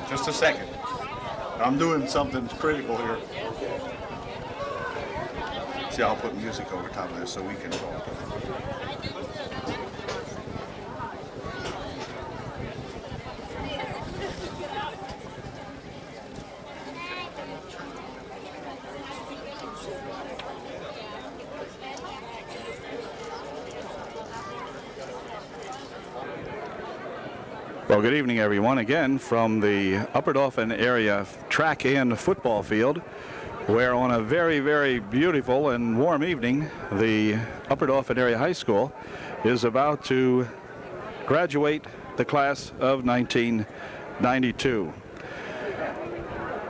Just a second. I'm doing something critical here. See, I'll put music over top of this so we can talk. Well, good evening, everyone. Again, from the Upper Dauphin area track and football field, where on a very, very beautiful and warm evening, the Upper Dauphin Area High School is about to graduate the class of 1992.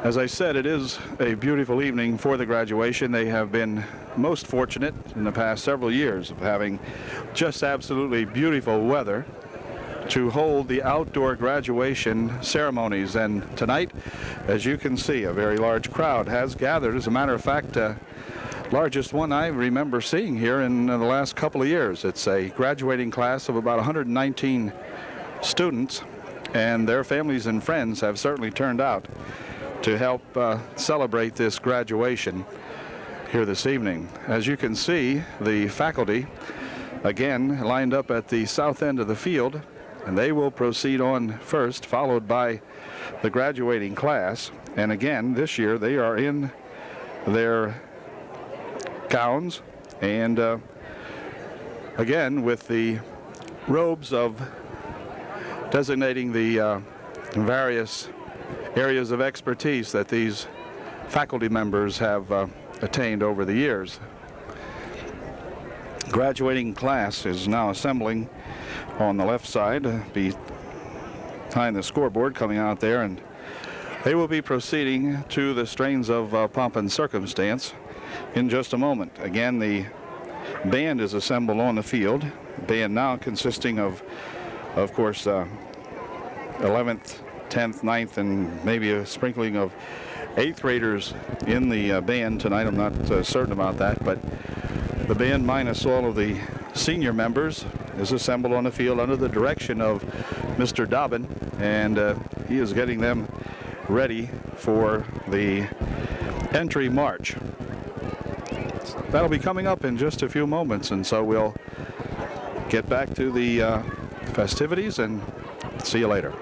As I said, it is a beautiful evening for the graduation. They have been most fortunate in the past several years of having just absolutely beautiful weather to hold the outdoor graduation ceremonies. And tonight, as you can see, a very large crowd has gathered. As a matter of fact, largest one I remember seeing here in the last couple of years. It's a graduating class of about 119 students, and their families and friends have certainly turned out to help celebrate this graduation here this evening. As you can see, the faculty again lined up at the south end of the field, and they will proceed on first, followed by the graduating class. And again, this year they are in their gowns and again with the robes of designating the various areas of expertise that these faculty members have attained over the years. Graduating class is now assembling on the left side behind the scoreboard, coming out there, and they will be proceeding to the strains of pomp and circumstance in just a moment. Again, the band is assembled on the field. Band now consisting of course, 11th, 10th, 9th, and maybe a sprinkling of 8th graders in the band tonight. I'm not certain about that, but the band minus all of the senior members is assembled on the field under the direction of Mr. Dobbin, and he is getting them ready for the entry march. That'll be coming up in just a few moments, and so we'll get back to the festivities and see you later.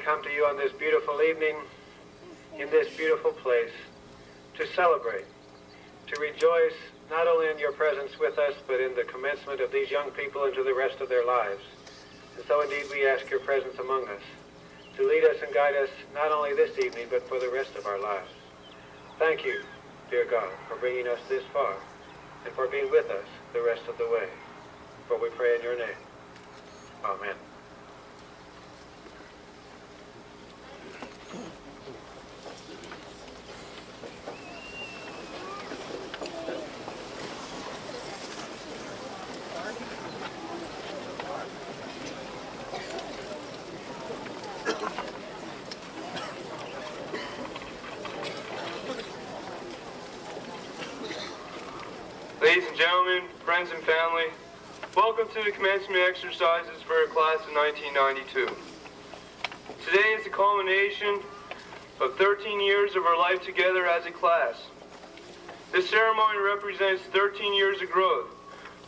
come to you on this beautiful evening, in this beautiful place, to celebrate, to rejoice not only in your presence with us, but in the commencement of these young people into the rest of their lives. And so indeed we ask your presence among us, to lead us and guide us not only this evening, but for the rest of our lives. Thank you, dear God, for bringing us this far, and for being with us the rest of the way. For we pray in your name. Amen. Ladies and gentlemen, friends and family, welcome to the commencement exercises for a class of 1992. Today is the culmination of 13 years of our life together as a class. This ceremony represents 13 years of growth,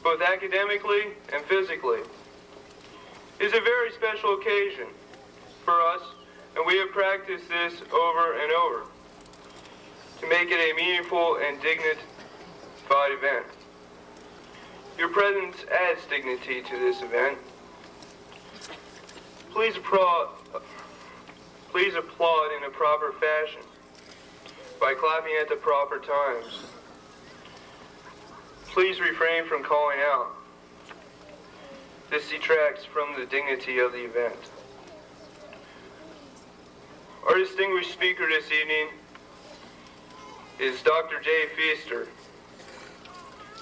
both academically and physically. It is a very special occasion for us, and we have practiced this over and over to make it a meaningful and dignified event. Your presence adds dignity to this event. Please applaud in a proper fashion by clapping at the proper times. Please refrain from calling out. This detracts from the dignity of the event. Our distinguished speaker this evening is Dr. Jay Feaster,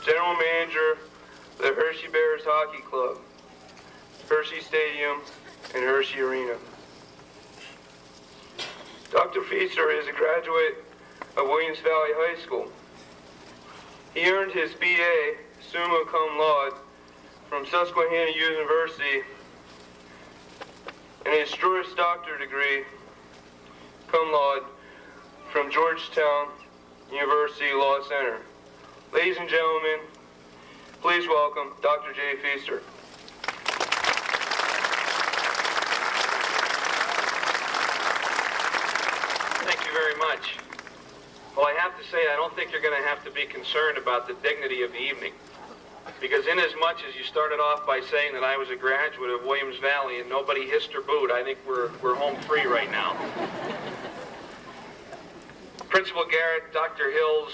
General Manager of the Hershey Bears Hockey Club, Hershey Stadium, and Hershey Arena. Dr. Feaster is a graduate of Williams Valley High School. He earned his B.A. summa cum laude from Susquehanna University and his Juris Doctor degree cum laude from Georgetown University Law Center. Ladies and gentlemen, please welcome Dr. Jay Feaster. Thank you very much. Well, I have to say, I don't think you're going to have to be concerned about the dignity of the evening. Because inasmuch as you started off by saying that I was a graduate of Williams Valley and nobody hissed or booed, I think we're home free right now. Principal Garrett, Dr. Hills,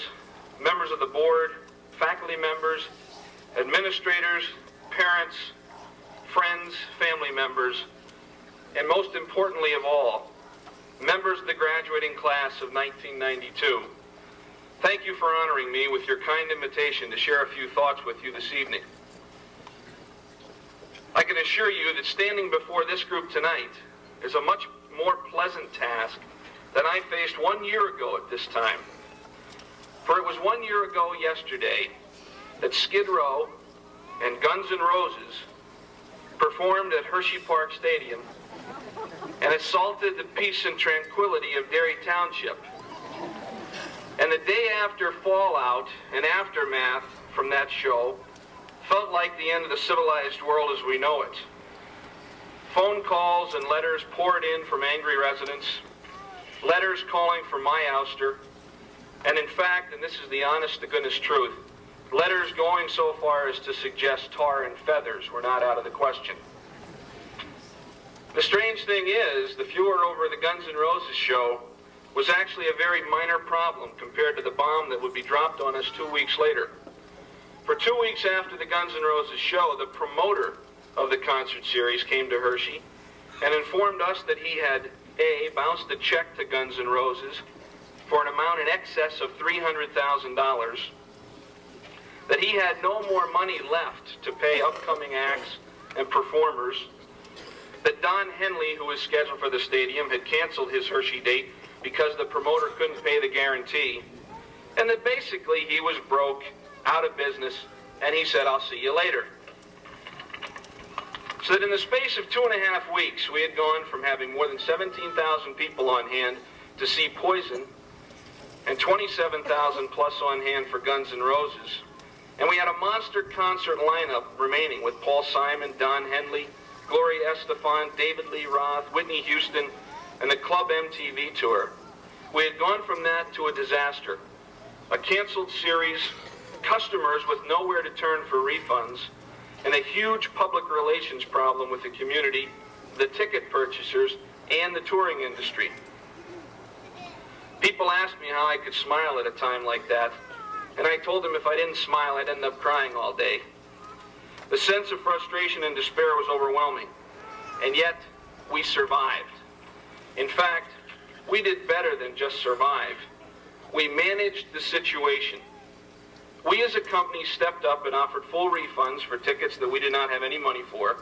members of the board, faculty members, administrators, parents, friends, family members, and most importantly of all, members of the graduating class of 1992. Thank you for honoring me with your kind invitation to share a few thoughts with you this evening. I can assure you that standing before this group tonight is a much more pleasant task than I faced 1 year ago at this time. For it was 1 year ago yesterday that Skid Row and Guns N' Roses performed at Hershey Park Stadium and assaulted the peace and tranquility of Derry Township. And the day after fallout and aftermath from that show felt like the end of the civilized world as we know it. Phone calls and letters poured in from angry residents, letters calling for my ouster, and in fact, and this is the honest to goodness truth, letters going so far as to suggest tar and feathers were not out of the question. The strange thing is, the furor over the Guns N' Roses show was actually a very minor problem compared to the bomb that would be dropped on us 2 weeks later. For 2 weeks after the Guns N' Roses show, the promoter of the concert series came to Hershey and informed us that he had, A, bounced a check to Guns N' Roses for an amount in excess of $300,000, that he had no more money left to pay upcoming acts and performers, that Don Henley, who was scheduled for the stadium, had canceled his Hershey date because the promoter couldn't pay the guarantee, and that basically he was broke, out of business, and he said, "I'll see you later." So that in the space of 2.5 weeks, we had gone from having more than 17,000 people on hand to see Poison, and 27,000 plus on hand for Guns N' Roses. And we had a monster concert lineup remaining with Paul Simon, Don Henley, Gloria Estefan, David Lee Roth, Whitney Houston, and the Club MTV tour. We had gone from that to a disaster, a canceled series, customers with nowhere to turn for refunds, and a huge public relations problem with the community, the ticket purchasers, and the touring industry. People asked me how I could smile at a time like that, and I told them if I didn't smile, I'd end up crying all day. The sense of frustration and despair was overwhelming, and yet we survived. In fact, we did better than just survive. We managed the situation. We as a company stepped up and offered full refunds for tickets that we did not have any money for,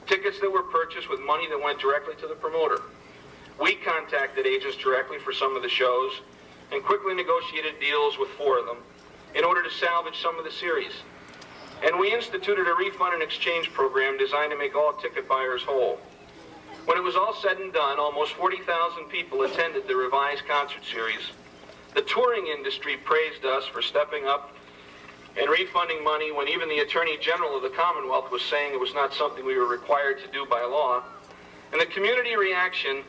tickets that were purchased with money that went directly to the promoter. We contacted agents directly for some of the shows and quickly negotiated deals with 4 of them in order to salvage some of the series. And we instituted a refund and exchange program designed to make all ticket buyers whole. When it was all said and done, almost 40,000 people attended the revised concert series. The touring industry praised us for stepping up and refunding money when even the Attorney General of the Commonwealth was saying it was not something we were required to do by law. And the community reaction,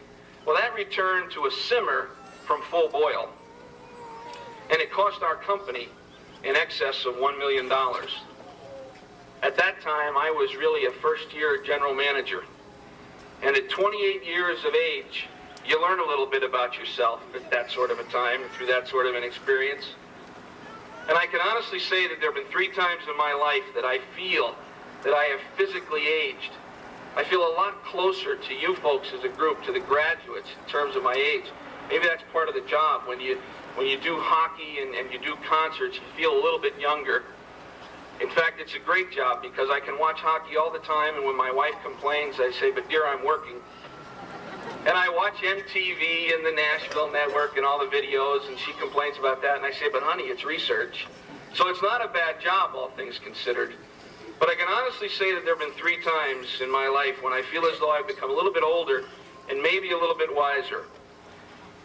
well, that returned to a simmer from full boil. And it cost our company in excess of $1 million. At that time, I was really a first-year general manager. And at 28 years of age, you learn a little bit about yourself at that sort of a time, through that sort of an experience. And I can honestly say that there have been 3 times in my life that I feel that I have physically aged. I feel a lot closer to you folks as a group, to the graduates, in terms of my age. Maybe that's part of the job. When you do hockey and you do concerts, you feel a little bit younger. In fact, it's a great job because I can watch hockey all the time, and when my wife complains, I say, "But dear, I'm working." And I watch MTV and the Nashville Network and all the videos, and she complains about that, and I say, "But honey, it's research." So it's not a bad job, all things considered. But I can honestly say that there have been 3 times in my life when I feel as though I've become a little bit older and maybe a little bit wiser.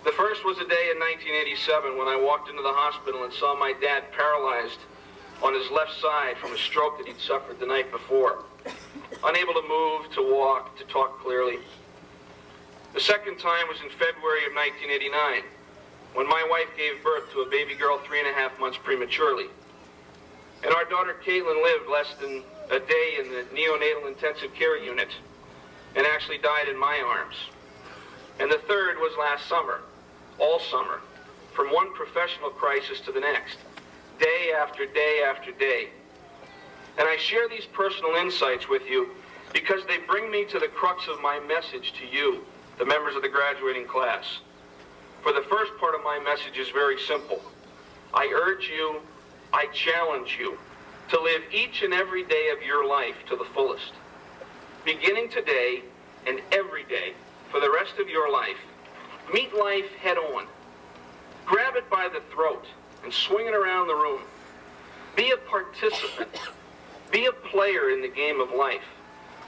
The first was a day in 1987 when I walked into the hospital and saw my dad paralyzed on his left side from a stroke that he'd suffered the night before. Unable to move, to walk, to talk clearly. The second time was in February of 1989, when my wife gave birth to a baby girl 3.5 months prematurely. And our daughter Caitlin lived less than a day in the neonatal intensive care unit and actually died in my arms. And the third was last summer, all summer, from one professional crisis to the next, day after day after day. And I share these personal insights with you because they bring me to the crux of my message to you, the members of the graduating class. For the first part of my message is very simple. I urge you, I challenge you to live each and every day of your life to the fullest. Beginning today and every day for the rest of your life, meet life head on. Grab it by the throat and swing it around the room. Be a participant. Be a player in the game of life.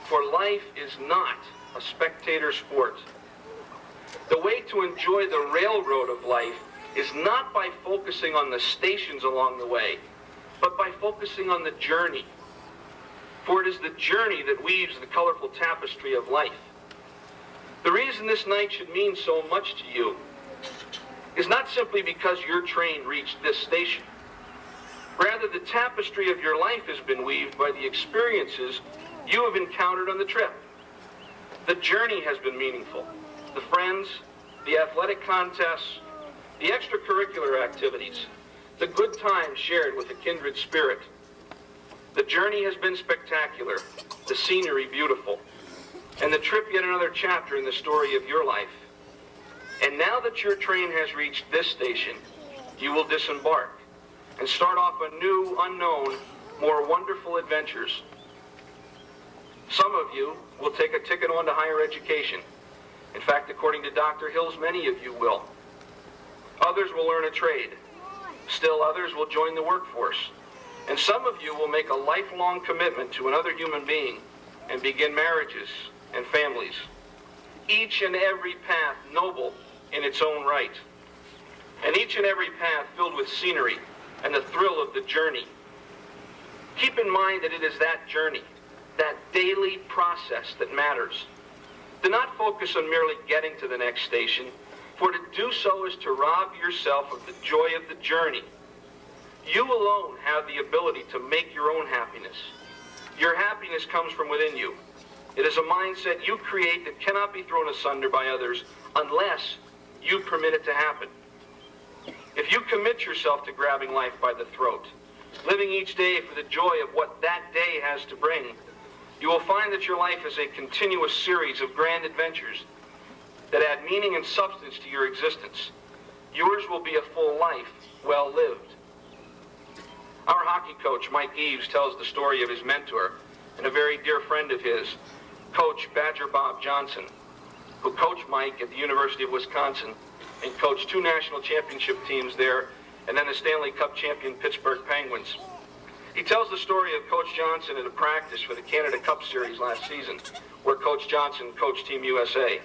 For life is not a spectator sport. The way to enjoy the railroad of life is not by focusing on the stations along the way, but by focusing on the journey. For it is the journey that weaves the colorful tapestry of life. The reason this night should mean so much to you is not simply because your train reached this station. Rather, the tapestry of your life has been weaved by the experiences you have encountered on the trip. The journey has been meaningful. The friends, the athletic contests, the extracurricular activities, the good times shared with a kindred spirit. The journey has been spectacular, the scenery beautiful, and the trip yet another chapter in the story of your life. And now that your train has reached this station, you will disembark and start off a new, unknown, more wonderful adventures. Some of you will take a ticket on to higher education. In fact, according to Dr. Hills, many of you will. Others will learn a trade. Still others will join the workforce. And some of you will make a lifelong commitment to another human being and begin marriages and families. Each and every path noble in its own right. And each and every path filled with scenery and the thrill of the journey. Keep in mind that it is that journey, that daily process that matters. Do not focus on merely getting to the next station, for to do so is to rob yourself of the joy of the journey. You alone have the ability to make your own happiness. Your happiness comes from within you. It is a mindset you create that cannot be thrown asunder by others unless you permit it to happen. If you commit yourself to grabbing life by the throat, living each day for the joy of what that day has to bring, you will find that your life is a continuous series of grand adventures that add meaning and substance to your existence. Yours will be a full life, well lived. Our hockey coach, Mike Eves, tells the story of his mentor and a very dear friend of his, Coach Badger Bob Johnson, who coached Mike at the University of Wisconsin and coached 2 national championship teams there and then the Stanley Cup champion Pittsburgh Penguins. He tells the story of Coach Johnson at a practice for the Canada Cup Series last season, where Coach Johnson coached Team USA.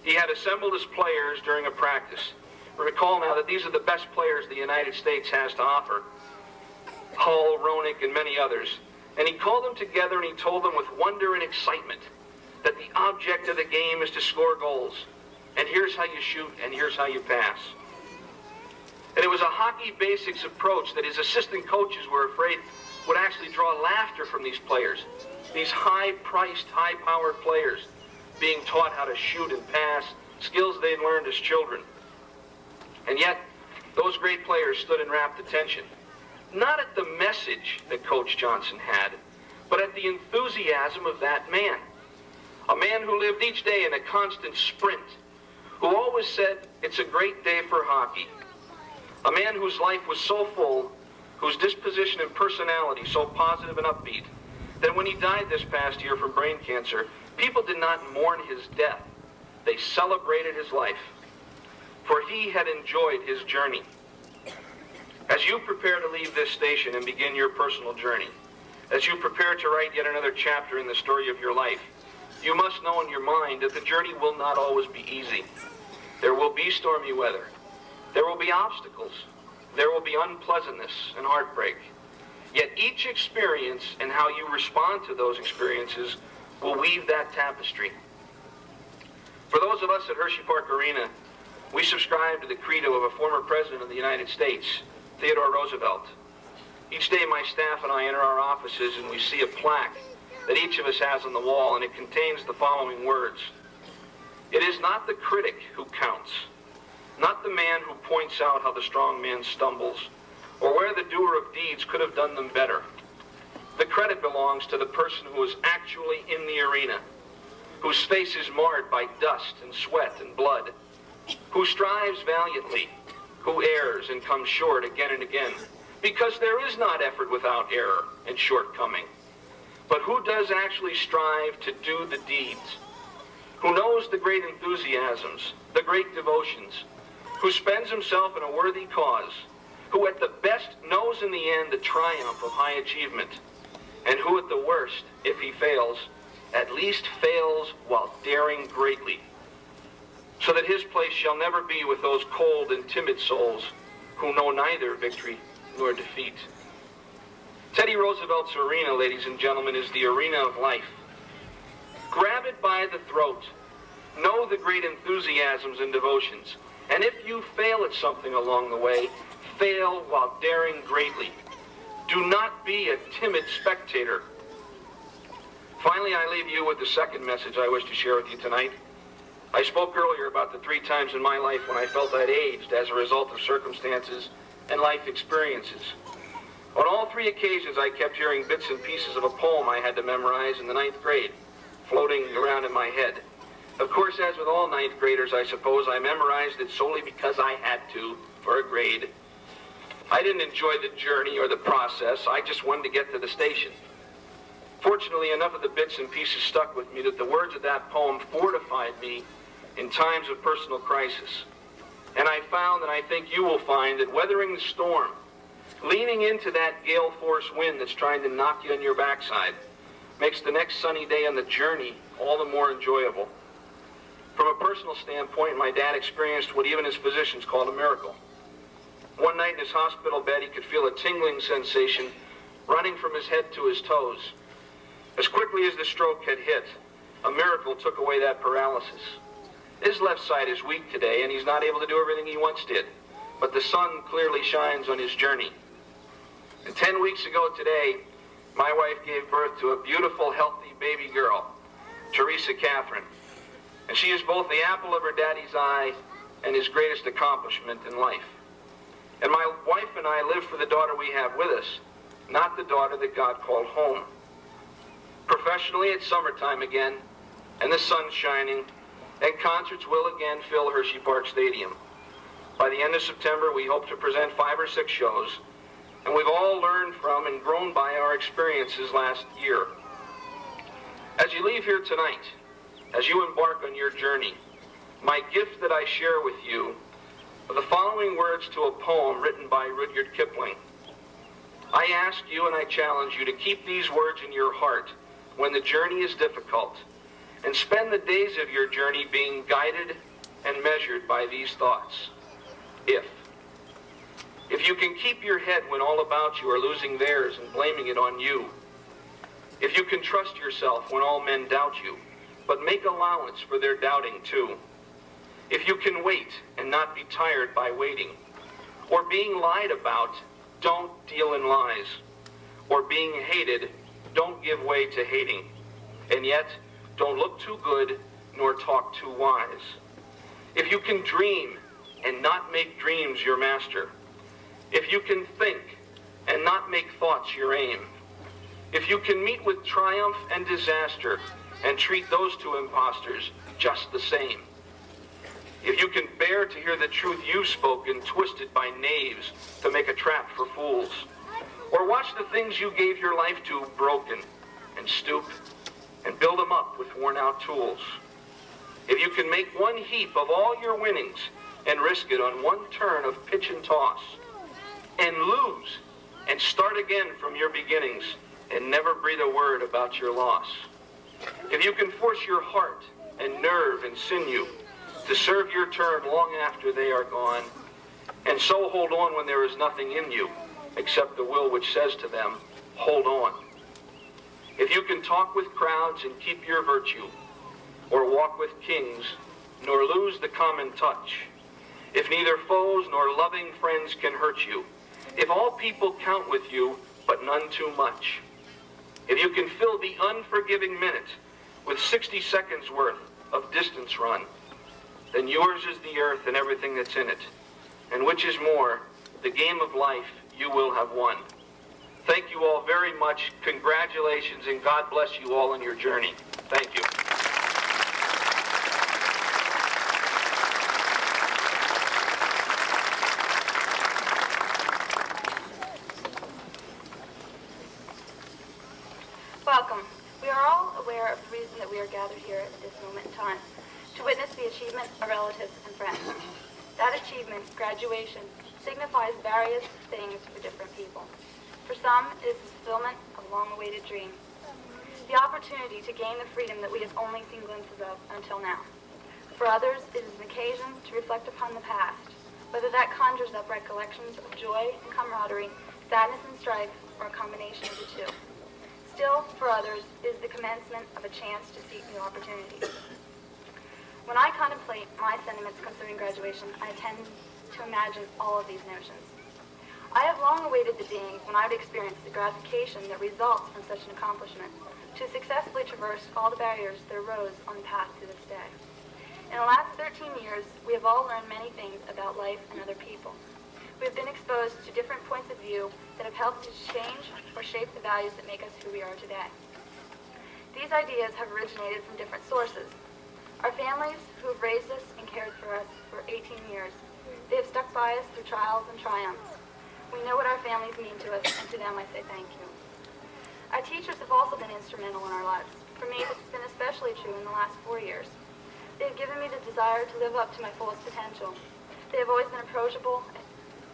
He had assembled his players during a practice. Recall now that these are the best players the United States has to offer. Hull, Roenick, and many others. And he called them together and he told them with wonder and excitement that the object of the game is to score goals. And here's how you shoot, and here's how you pass. And it was a hockey basics approach that his assistant coaches were afraid would actually draw laughter from these players. These high-priced, high-powered players being taught how to shoot and pass, skills they'd learned as children. And yet, those great players stood in rapt attention. Not at the message that Coach Johnson had, but at the enthusiasm of that man. A man who lived each day in a constant sprint, who always said, it's a great day for hockey. A man whose life was so full, whose disposition and personality so positive and upbeat, that when he died this past year from brain cancer, people did not mourn his death. They celebrated his life, for he had enjoyed his journey. As you prepare to leave this station and begin your personal journey, as you prepare to write yet another chapter in the story of your life, you must know in your mind that the journey will not always be easy. There will be stormy weather. There will be obstacles. There will be unpleasantness and heartbreak. Yet each experience and how you respond to those experiences will weave that tapestry. For those of us at Hershey Park Arena, we subscribe to the credo of a former president of the United States, Theodore Roosevelt. Each day my staff and I enter our offices and we see a plaque that each of us has on the wall, and it contains the following words. It is not the critic who counts, not the man who points out how the strong man stumbles, or where the doer of deeds could have done them better. The credit belongs to the person who is actually in the arena, whose face is marred by dust and sweat and blood, who strives valiantly, who errs and comes short again and again, because there is not effort without error and shortcoming, but who does actually strive to do the deeds, who knows the great enthusiasms, the great devotions, who spends himself in a worthy cause, who at the best knows in the end the triumph of high achievement, and who at the worst, if he fails, at least fails while daring greatly, so that his place shall never be with those cold and timid souls who know neither victory nor defeat. Teddy Roosevelt's arena, ladies and gentlemen, is the arena of life. Grab it by the throat. Know the great enthusiasms and devotions. And if you fail at something along the way, fail while daring greatly. Do not be a timid spectator. Finally, I leave you with the second message I wish to share with you tonight. I spoke earlier about the 3 times in my life when I felt I'd aged as a result of circumstances and life experiences. On all 3 occasions, I kept hearing bits and pieces of a poem I had to memorize in the 9th grade, floating around in my head. Of course, as with all 9th graders, I suppose, I memorized it solely because I had to, for a grade. I didn't enjoy the journey or the process. I just wanted to get to the station. Fortunately, enough of the bits and pieces stuck with me that the words of that poem fortified me in times of personal crisis. And I found, and I think you will find, that weathering the storm, leaning into that gale force wind that's trying to knock you on your backside, makes the next sunny day on the journey all the more enjoyable. From a personal standpoint, my dad experienced what even his physicians called a miracle. One night in his hospital bed, he could feel a tingling sensation running from his head to his toes. As quickly as the stroke had hit, a miracle took away that paralysis. His left side is weak today, and he's not able to do everything he once did. But the sun clearly shines on his journey. And 10 weeks ago today, my wife gave birth to a beautiful, healthy baby girl, Teresa Catherine. And she is both the apple of her daddy's eye and his greatest accomplishment in life. And my wife and I live for the daughter we have with us, not the daughter that God called home. Professionally, it's summertime again, and the sun's shining, and concerts will again fill Hershey Park Stadium. By the end of September, we hope to present 5 or 6 shows, and we've all learned from and grown by our experiences last year. As you leave here tonight, as you embark on your journey, my gift that I share with you are the following words to a poem written by Rudyard Kipling. I ask you and I challenge you to keep these words in your heart when the journey is difficult, and spend the days of your journey being guided and measured by these thoughts. If you can keep your head when all about you are losing theirs and blaming it on you, if you can trust yourself when all men doubt you, but make allowance for their doubting too, if you can wait and not be tired by waiting, or being lied about, don't deal in lies, or being hated, don't give way to hating, and yet don't look too good nor talk too wise. If you can dream and not make dreams your master, if you can think and not make thoughts your aim, if you can meet with triumph and disaster and treat those two impostors just the same, if you can bear to hear the truth you've spoken twisted by knaves to make a trap for fools, or watch the things you gave your life to broken and stoop and build them up with worn-out tools, if you can make one heap of all your winnings and risk it on one turn of pitch and toss, and lose and start again from your beginnings and never breathe a word about your loss, if you can force your heart and nerve and sinew to serve your turn long after they are gone, and so hold on when there is nothing in you except the will which says to them, hold on. If you can talk with crowds and keep your virtue, or walk with kings, nor lose the common touch, if neither foes nor loving friends can hurt you, if all people count with you, but none too much, if you can fill the unforgiving minute with 60 seconds worth of distance run, then yours is the earth and everything that's in it, and which is more, the game of life you will have won. Thank you all very much. Congratulations, and God bless you all on your journey. Thank you. Welcome. We are all aware of the reason that we are gathered here at this moment in time, to witness the achievement of relatives and friends. That achievement, graduation, signifies various things for different people. For some, it is the fulfillment of a long-awaited dream, the opportunity to gain the freedom that we have only seen glimpses of until now. For others, it is an occasion to reflect upon the past, whether that conjures up recollections of joy and camaraderie, sadness and strife, or a combination of the two. Still, for others, it is the commencement of a chance to seek new opportunities. When I contemplate my sentiments concerning graduation, I tend to imagine all of these notions. I have long awaited the day when I would experience the gratification that results from such an accomplishment, to successfully traverse all the barriers that arose on the path to this day. In the last 13 years, we have all learned many things about life and other people. We have been exposed to different points of view that have helped to change or shape the values that make us who we are today. These ideas have originated from different sources. Our families, who have raised us and cared for us for 18 years, they have stuck by us through trials and triumphs. We know what our families mean to us, and to them I say thank you. Our teachers have also been instrumental in our lives. For me, this has been especially true in the last 4 years. They have given me the desire to live up to my fullest potential. They have always been approachable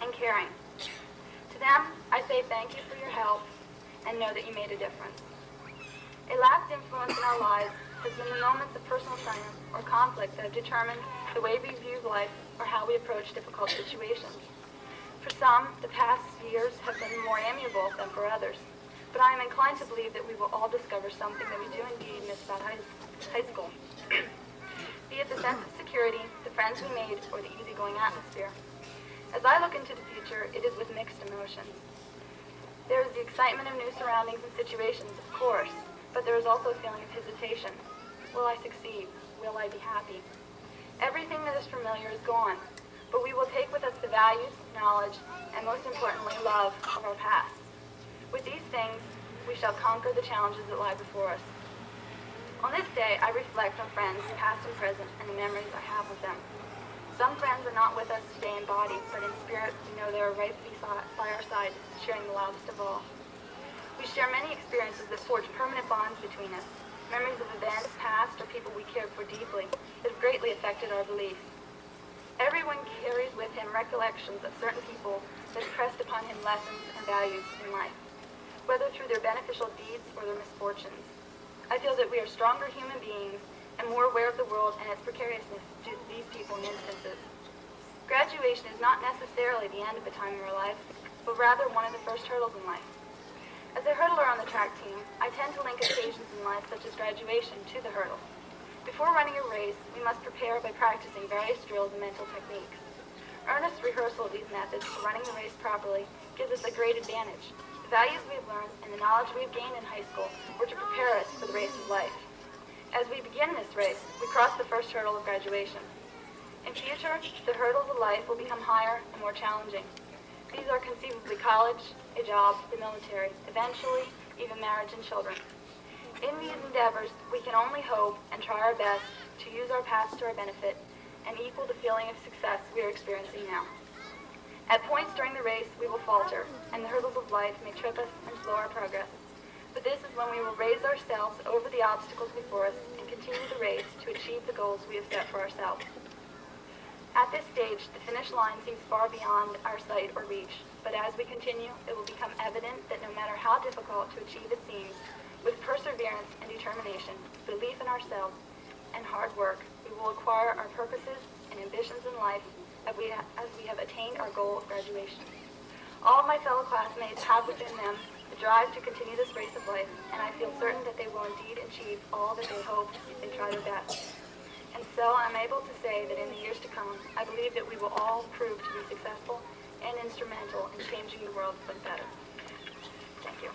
and caring. To them, I say thank you for your help, and know that you made a difference. A last influence in our lives has been the moments of personal triumph or conflict that have determined the way we view life or how we approach difficult situations. For some, the past years have been more amiable than for others. but I am inclined to believe that we will all discover something that we do indeed miss about high school. Be it the sense of security, the friends we made, or the easygoing atmosphere. As I look into the future, it is with mixed emotions. There is the excitement of new surroundings and situations, of course, but there is also a feeling of hesitation. Will I succeed? Will I be happy? Everything that is familiar is gone, but we will take with us the values, knowledge, and most importantly, love of our past. With these things, we shall conquer the challenges that lie before us. On this day, I reflect on friends, past and present, and the memories I have with them. Some friends are not with us today in body, but in spirit, we know they are right by our side, sharing the loudest of all. We share many experiences that forge permanent bonds between us, memories of events, past, or people we cared for deeply, that have greatly affected our beliefs. Everyone carries with him recollections of certain people that impressed upon him lessons and values in life, whether through their beneficial deeds or their misfortunes. I feel that we are stronger human beings and more aware of the world and its precariousness due to these people and instances. Graduation is not necessarily the end of a time in our lives, but rather one of the first hurdles in life. As a hurdler on the track team, I tend to link occasions in life such as graduation to the hurdle. Before running a race, we must prepare by practicing various drills and mental techniques. Earnest rehearsal of these methods for running the race properly gives us a great advantage. The values we have learned and the knowledge we have gained in high school were to prepare us for the race of life. As we begin this race, we cross the first hurdle of graduation. In future, the hurdles of life will become higher and more challenging. These are conceivably college, a job, the military, eventually, even marriage and children. In these endeavors, we can only hope and try our best to use our past to our benefit and equal the feeling of success we are experiencing now. At points during the race, we will falter, and the hurdles of life may trip us and slow our progress. But this is when we will raise ourselves over the obstacles before us and continue the race to achieve the goals we have set for ourselves. At this stage, the finish line seems far beyond our sight or reach, but as we continue, it will become evident that no matter how difficult to achieve it seems, with perseverance and determination, belief in ourselves, and hard work, we will acquire our purposes and ambitions in life as we have attained our goal of graduation. All of my fellow classmates have within them the drive to continue this race of life, and I feel certain that they will indeed achieve all that they hoped if they try their best. And so I'm able to say that in the years to come, I believe that we will all prove to be successful and instrumental in changing the world for the better. Thank you.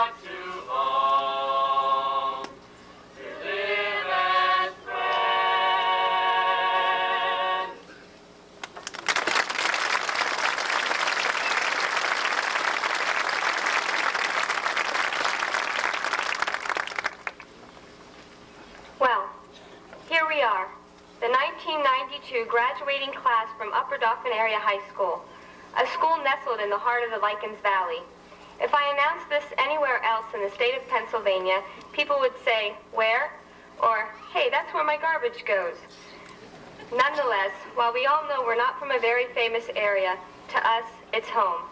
not too long to live as friends. Well, here we are, the 1992 graduating class from Upper Dauphin Area High School, a school nestled in the heart of the Lycans Valley. If I announced this anywhere else in the state of Pennsylvania, people would say, where? Or, hey, that's where my garbage goes. Nonetheless, while we all know we're not from a very famous area, to us, it's home.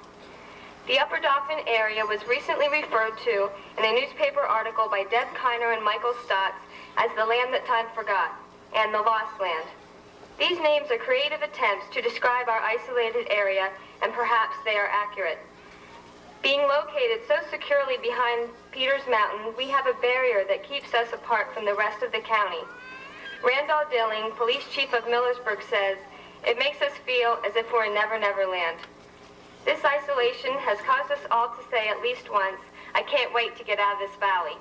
The Upper Dauphin area was recently referred to in a newspaper article by Deb Kiner and Michael Stotts as the land that time forgot, and the lost land. These names are creative attempts to describe our isolated area, and perhaps they are accurate. Being located so securely behind Peters Mountain, we have a barrier that keeps us apart from the rest of the county. Randall Dilling, police chief of Millersburg, says, "It makes us feel as if we're in Never Never Land." This isolation has caused us all to say at least once, "I can't wait to get out of this valley."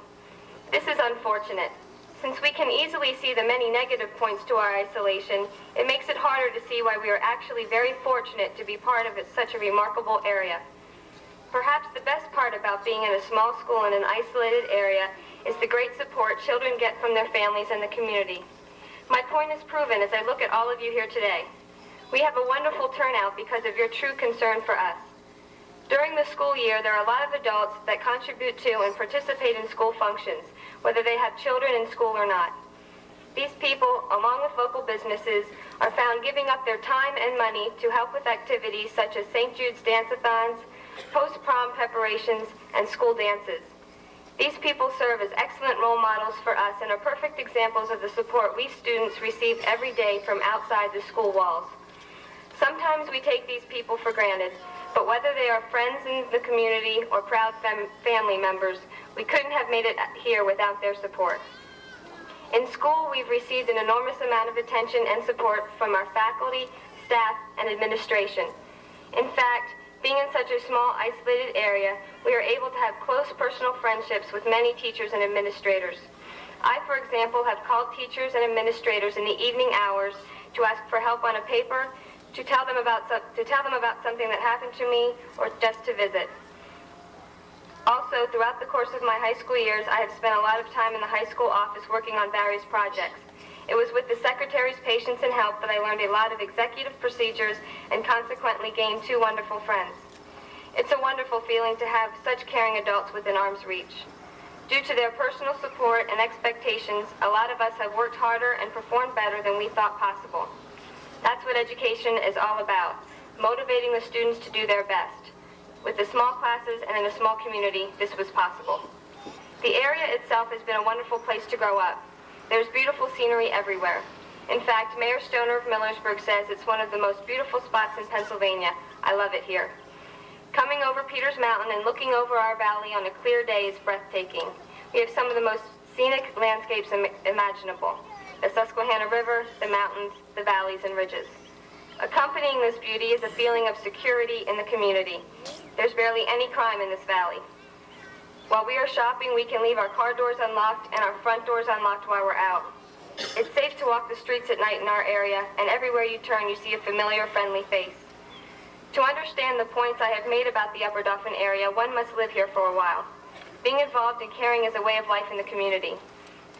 This is unfortunate. Since we can easily see the many negative points to our isolation, it makes it harder to see why we are actually very fortunate to be part of such a remarkable area. Perhaps the best part about being in a small school in an isolated area is the great support children get from their families and the community. My point is proven as I look at all of you here today. We have a wonderful turnout because of your true concern for us. During the school year, there are a lot of adults that contribute to and participate in school functions, whether they have children in school or not. These people, along with local businesses, are found giving up their time and money to help with activities such as St. Jude's Dance-a-thons, post-prom preparations, and school dances. These people serve as excellent role models for us and are perfect examples of the support we students receive every day from outside the school walls. Sometimes we take these people for granted, but whether they are friends in the community or proud family members, we couldn't have made it here without their support. In school, we've received an enormous amount of attention and support from our faculty, staff, and administration. In fact, being in such a small, isolated area, we are able to have close personal friendships with many teachers and administrators. I, for example, have called teachers and administrators in the evening hours to ask for help on a paper, to tell them about something that happened to me, or just to visit. Also, throughout the course of my high school years, I have spent a lot of time in the high school office working on various projects. It was with the secretary's patience and help that I learned a lot of executive procedures and consequently gained two wonderful friends. It's a wonderful feeling to have such caring adults within arm's reach. Due to their personal support and expectations, a lot of us have worked harder and performed better than we thought possible. That's what education is all about, motivating the students to do their best. With the small classes and in a small community, this was possible. The area itself has been a wonderful place to grow up. There's beautiful scenery everywhere. In fact, Mayor Stoner of Millersburg says it's one of the most beautiful spots in Pennsylvania. I love it here. Coming over Peters Mountain and looking over our valley on a clear day is breathtaking. We have some of the most scenic landscapes imaginable. The Susquehanna River, the mountains, the valleys and ridges. Accompanying this beauty is a feeling of security in the community. There's barely any crime in this valley. While we are shopping, we can leave our car doors unlocked and our front doors unlocked while we're out. It's safe to walk the streets at night in our area, and everywhere you turn, you see a familiar, friendly face. To understand the points I have made about the Upper Dauphin area, one must live here for a while. Being involved and caring is a way of life in the community.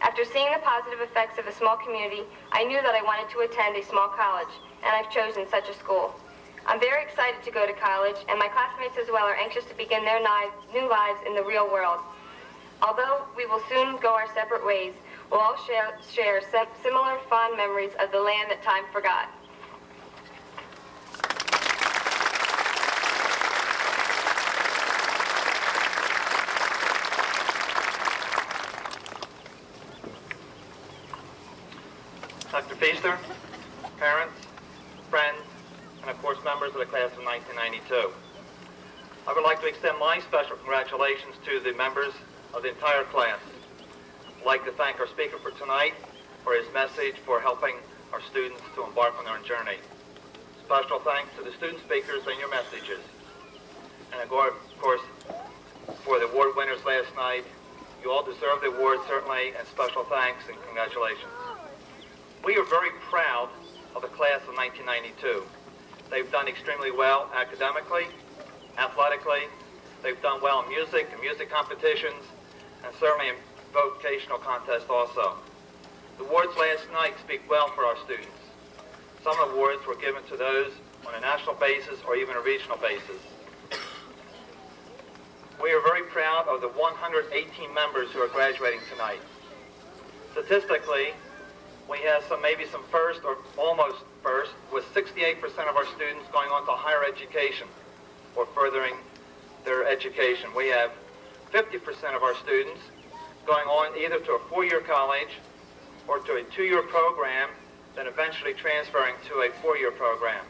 After seeing the positive effects of a small community, I knew that I wanted to attend a small college, and I've chosen such a school. I'm very excited to go to college, and my classmates as well are anxious to begin their new lives in the real world. Although we will soon go our separate ways, we'll all share similar fond memories of the land that time forgot. Dr. Feaster, parents, friends, and of course members of the class of 1992. I would like to extend my special congratulations to the members of the entire class. I'd like to thank our speaker for tonight for his message for helping our students to embark on their journey. Special thanks to the student speakers and your messages. And of course, for the award winners awards last night. You all deserve the awards, certainly, and special thanks and congratulations. We are very proud of the class of 1992. They've done extremely well academically, athletically. They've done well in music and music competitions, and certainly in vocational contests also. The awards last night speak well for our students. Some awards were given to those on a national basis or even a regional basis. We are very proud of the 118 members who are graduating tonight. Statistically, we have maybe some first or almost first, with 68% of our students going on to higher education or furthering their education. We have 50% of our students going on either to a four-year college or to a two-year program, then eventually transferring to a four-year program.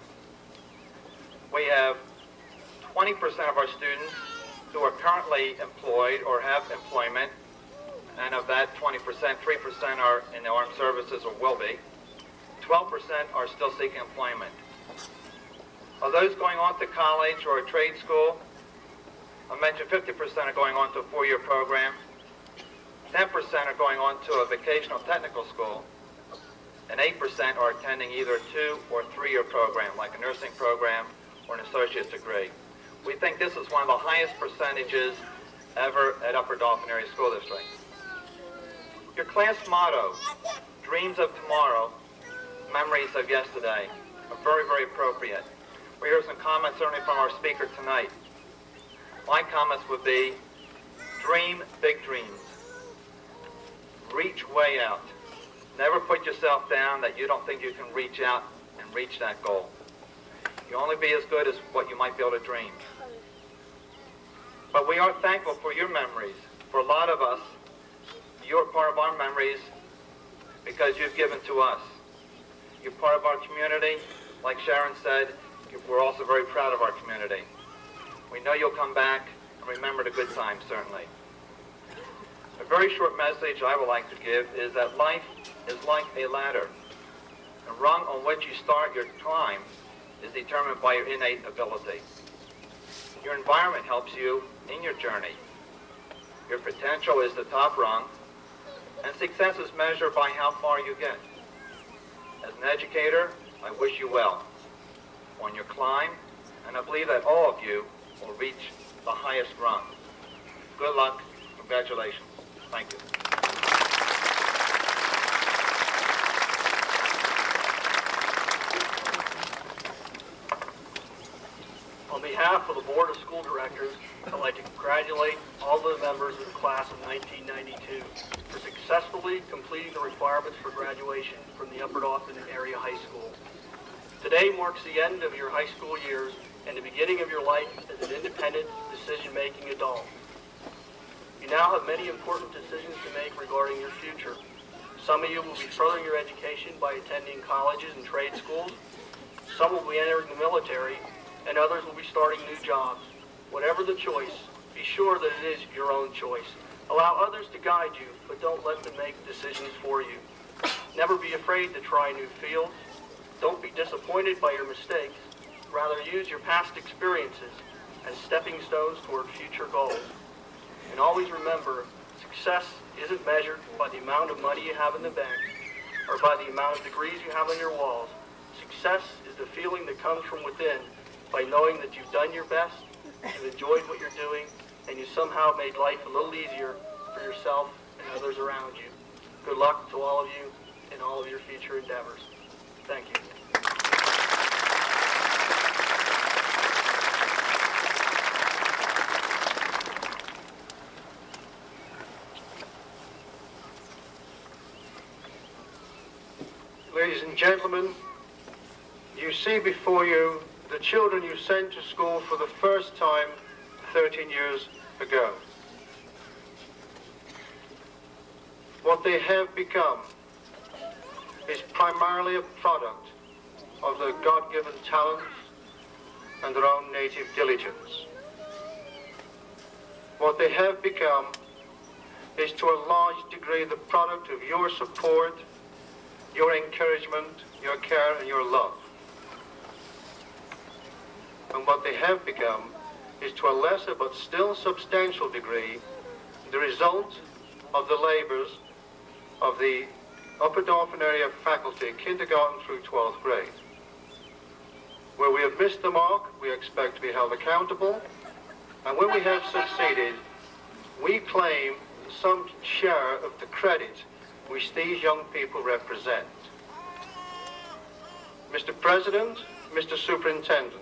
We have 20% of our students who are currently employed or have employment, and of that 20%, 3% are in the armed services or will be. 12% are still seeking employment. Of those going on to college or a trade school, I mentioned 50% are going on to a four-year program, 10% are going on to a vocational technical school, and 8% are attending either a two- or three-year program, like a nursing program or an associate's degree. We think this is one of the highest percentages ever at Upper Dauphin Area School District. Your class motto, Dreams of Tomorrow, Memories of Yesterday, are very, very appropriate. We heard some comments certainly from our speaker tonight. My comments would be, dream big dreams. Reach way out. Never put yourself down that you don't think you can reach out and reach that goal. You only be as good as what you might be able to dream. But we are thankful for your memories. For a lot of us, you're part of our memories because you've given to us. You're part of our community. Like Sharon said, we're also very proud of our community. We know you'll come back and remember the good times, certainly. A very short message I would like to give is that life is like a ladder. The rung on which you start your climb is determined by your innate ability. Your environment helps you in your journey. Your potential is the top rung, and success is measured by how far you get. As an educator, I wish you well on your climb, and I believe that all of you will reach the highest rung. Good luck. Congratulations. Thank you. On behalf of the Board of School Directors, I'd like to congratulate all the members of the class of 1992 for successfully completing the requirements for graduation from the Upper Dauphin Area High School. Today marks the end of your high school years and the beginning of your life as an independent, decision-making adult. You now have many important decisions to make regarding your future. Some of you will be furthering your education by attending colleges and trade schools. Some will be entering the military, and others will be starting new jobs. Whatever the choice, be sure that it is your own choice. Allow others to guide you, but don't let them make decisions for you. Never be afraid to try new fields. Don't be disappointed by your mistakes. Rather, use your past experiences as stepping stones toward future goals. And always remember, success isn't measured by the amount of money you have in the bank or by the amount of degrees you have on your walls. Success is the feeling that comes from within by knowing that you've done your best, you've enjoyed what you're doing, and you somehow made life a little easier for yourself and others around you. Good luck to all of you in all of your future endeavors. Thank you. Ladies and gentlemen, you see before you the children you sent to school for the first time 13 years ago. What they have become is primarily a product of their God-given talents and their own native diligence. What they have become is to a large degree the product of your support, your encouragement, your care, and your love. And what they have become is to a lesser but still substantial degree the result of the labors of the Upper Dauphin area faculty, kindergarten through 12th grade. Where we have missed the mark, we expect to be held accountable, and when we have succeeded, we claim some share of the credit which these young people represent. Mr. President, Mr. Superintendent,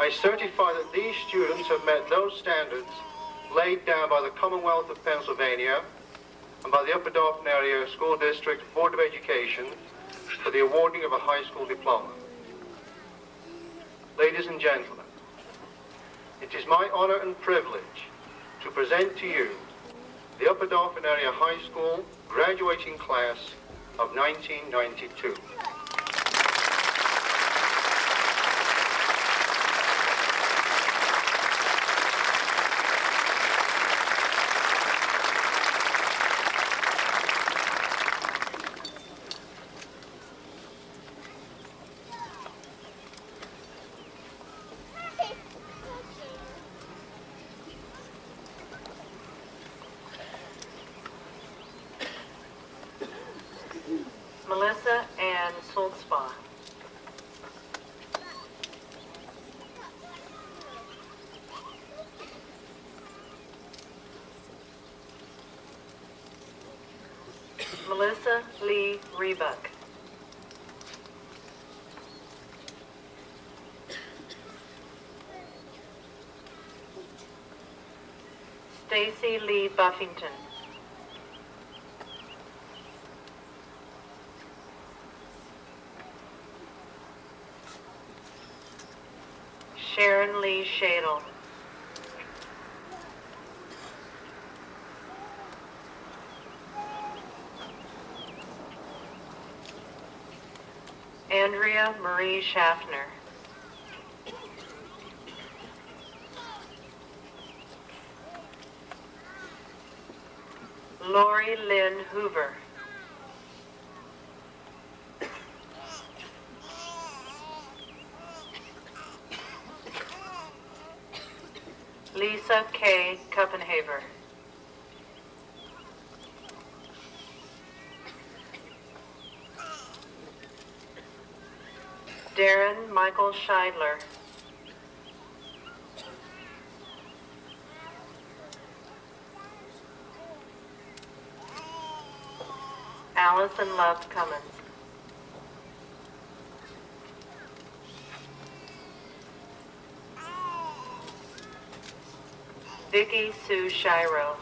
I certify that these students have met those standards laid down by the Commonwealth of Pennsylvania and by the Upper Dauphin Area School District Board of Education for the awarding of a high school diploma. Ladies and gentlemen, it is my honor and privilege to present to you the Upper Dauphin Area High School graduating class of 1992. Melissa Ann Solzba. Melissa Lee Rebuck. Stacy Lee Buffington. Sharon Lee Shadle. Andrea Marie Schaffner. Lori Lynn Hoover. Lisa K. Kuppenhaver. Darren Michael Scheidler. Allison Love Cummins. Vicki Sue Shiro.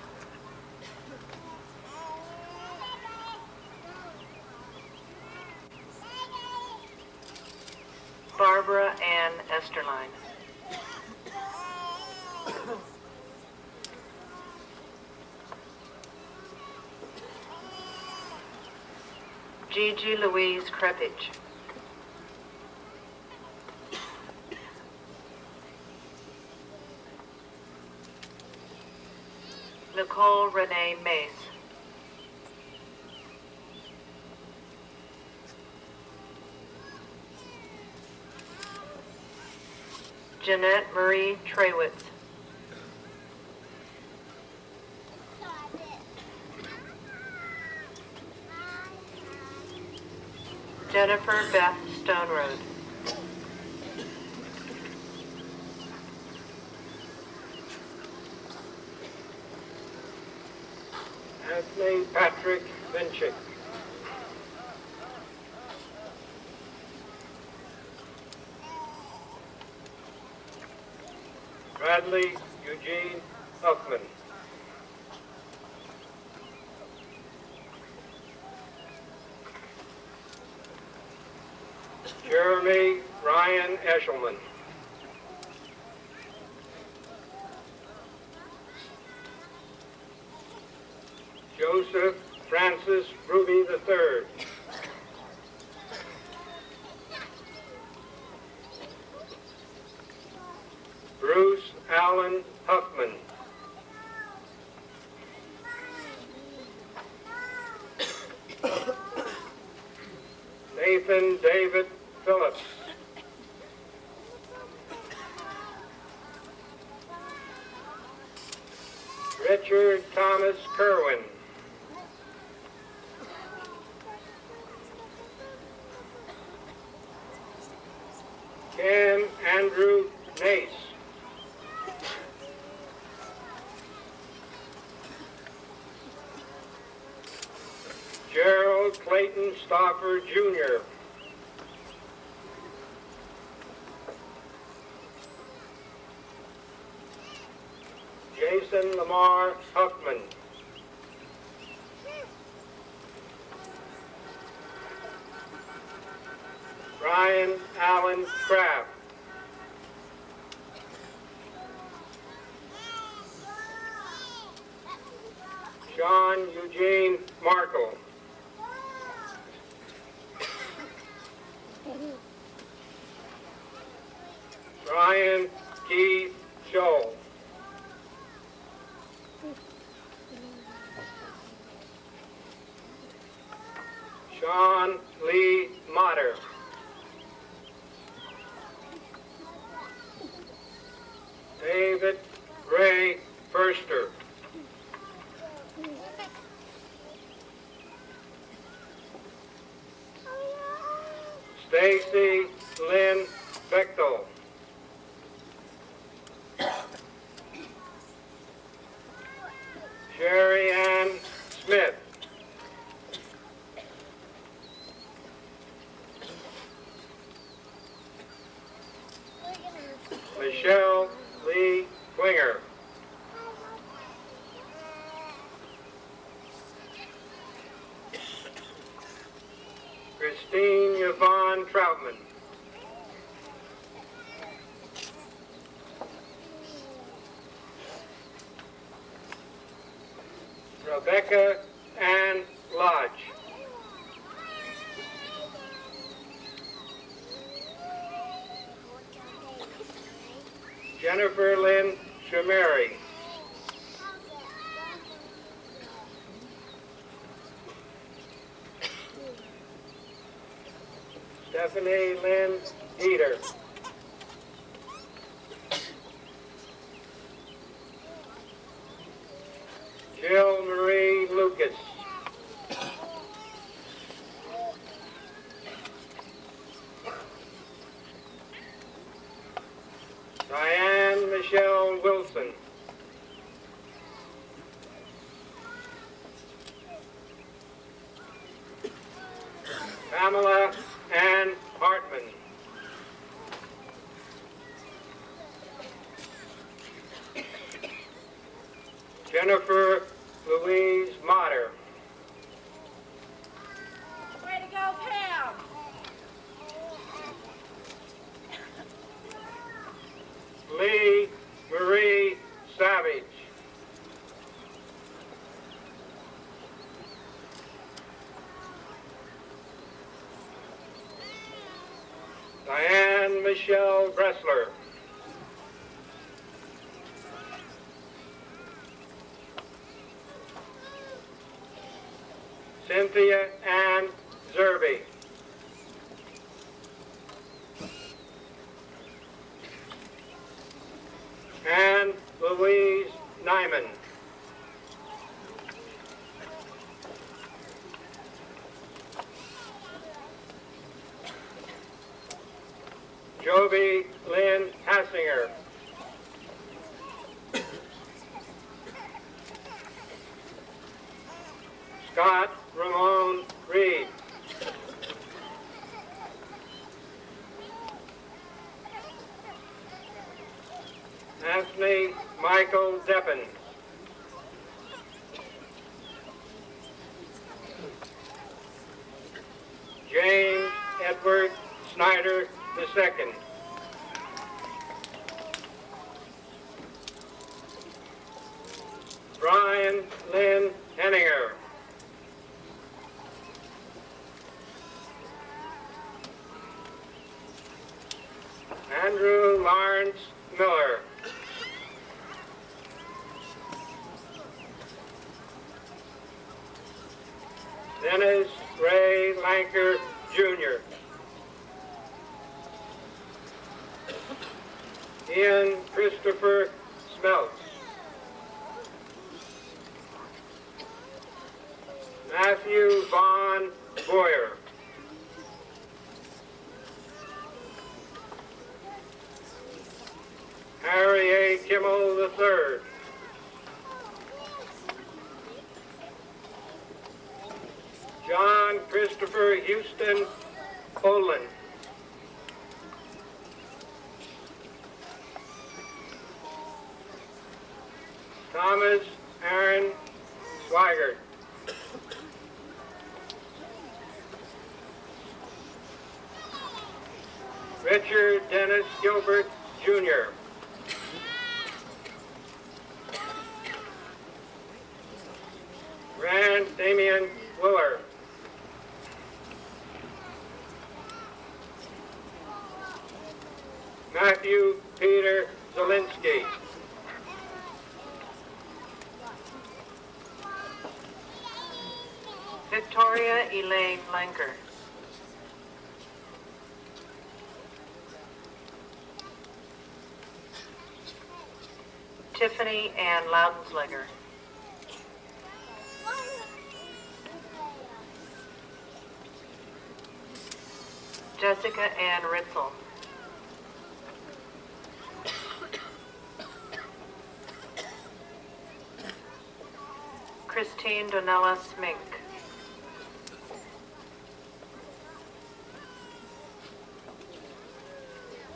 Barbara Ann Esterline. Gigi Louise Krepich. Nicole Renee Mace. Jeanette Marie Trewitz. Jennifer Beth Stoneroad. Anthony Patrick Vinchik. Bradley Eugene Huffman. Jeremy Ryan Eshelman. Joseph Francis Ruby III. Bruce Allen Huffman. Nathan David Phillips. Richard Thomas Kerwin. Cam Andrew Nace. Gerald Clayton Stauffer Jr. Jason Lamar Huffman. Brian Allen Kraft. Sean Eugene Markle. Brian Keith Scholl. Sean Lee Motter. David Ray Furster. Stacy Lynn Bechtel. Sherry Ann Smith. Michelle Lee Klinger. Christine Yvonne Troutman. Rebecca Ann Lodge. Jennifer Lynn Shamari. Stephanie Lynn Dieter. Jill Marie Lucas. Diane Michelle Wilson. Pamela Ann Hartman. Jennifer Louise Motter. Way to go, Pam! Lee Marie Savage. Diane Michelle Bressler. Cynthia Ann Zerby. Anne Louise Nyman. Joby Lynn Hassinger. Scott Ramon Reed. Anthony Michael Deppen. James Edward Snyder II. Brian Lynn Henninger. Andrew Lawrence Miller. Dennis Ray Lanker, Jr. Ian Christopher Smeltz. Matthew Vaughn Boyer. Harry A. Kimmel III. John Christopher Houston Olin. Thomas Aaron Swigert. Richard Dennis Gilbert, Jr. Rand Damian Willer. Matthew Peter Zielinski. Victoria Elaine Lenker. Tiffany Ann Loudenslinger. Jessica Ann Ritzel. Christine Donella Smink.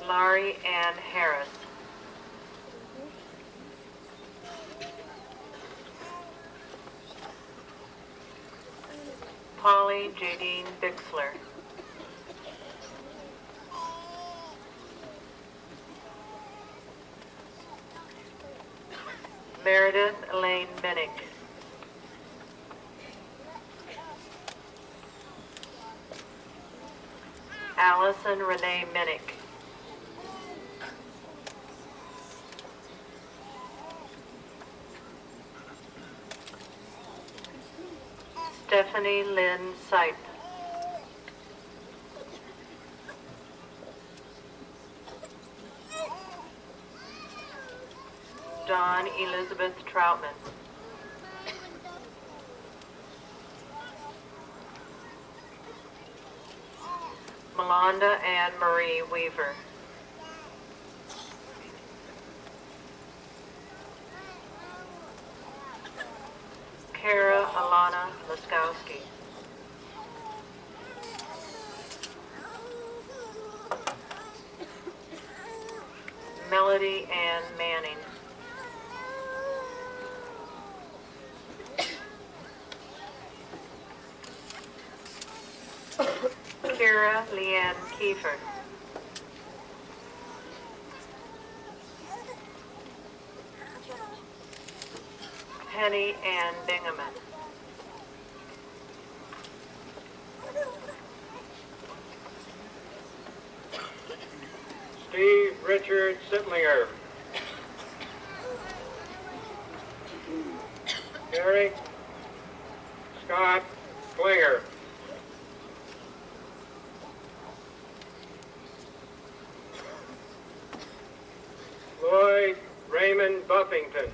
Laurie Ann Harris. Polly Jadine Bixler. Meredith Elaine Minnick. Allison Renee Minnick. Stephanie Lynn Sipe. Dawn Elizabeth Troutman. Melanda Ann Marie Weaver. Kara Alana Laskowski. Melody Ann Manning. Kira Leanne Kiefer. Penny Ann Bingaman. Steve Richard Sittlinger. Gary Scott Klinger. Lloyd Raymond Buffington.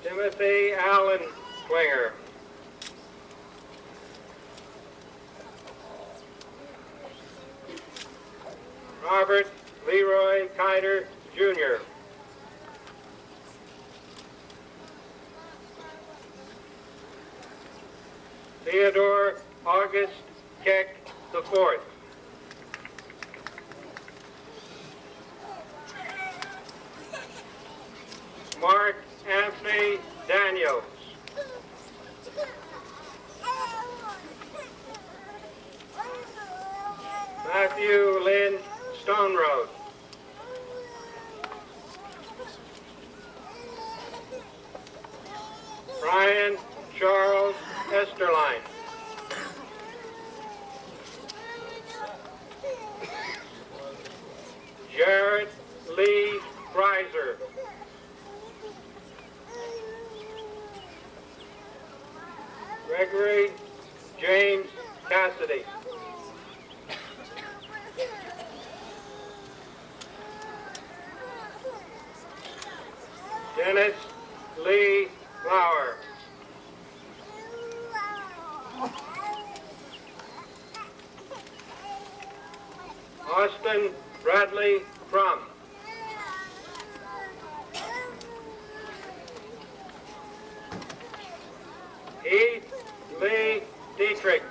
Timothy Allen Klinger. Robert Leroy Kiter, Jr. Theodore August Keck IV. Mark Anthony Daniels. Matthew Lynn Stoneroad. Brian Charles Esterline. Jared Lee Kreiser. Gregory James Cassidy. Dennis Lee Flower. Austin Bradley Crum. Heath Lee Dietrich.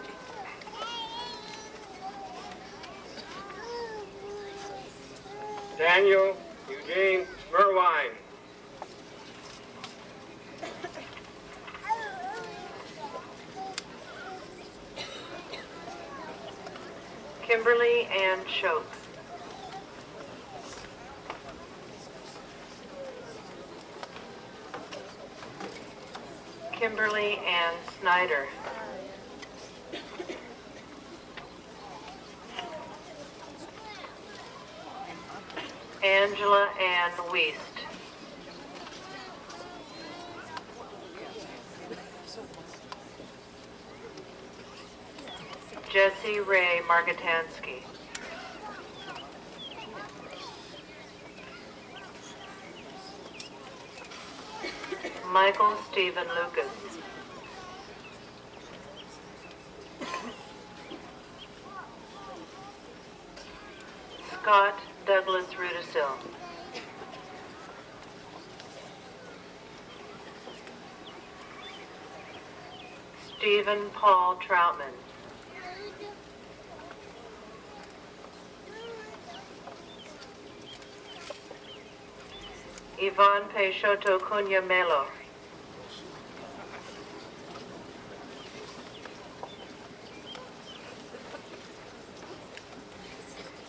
Daniel Eugene Merwine. Kimberly Ann Choke. Kimberly Ann Snyder. Angela Ann Wiest. Jesse Ray Margatansky. Michael Stephen Lucas. Scott Douglas Rudisil. Stephen Paul Troutman. Ivan Peixoto Cunha Melo.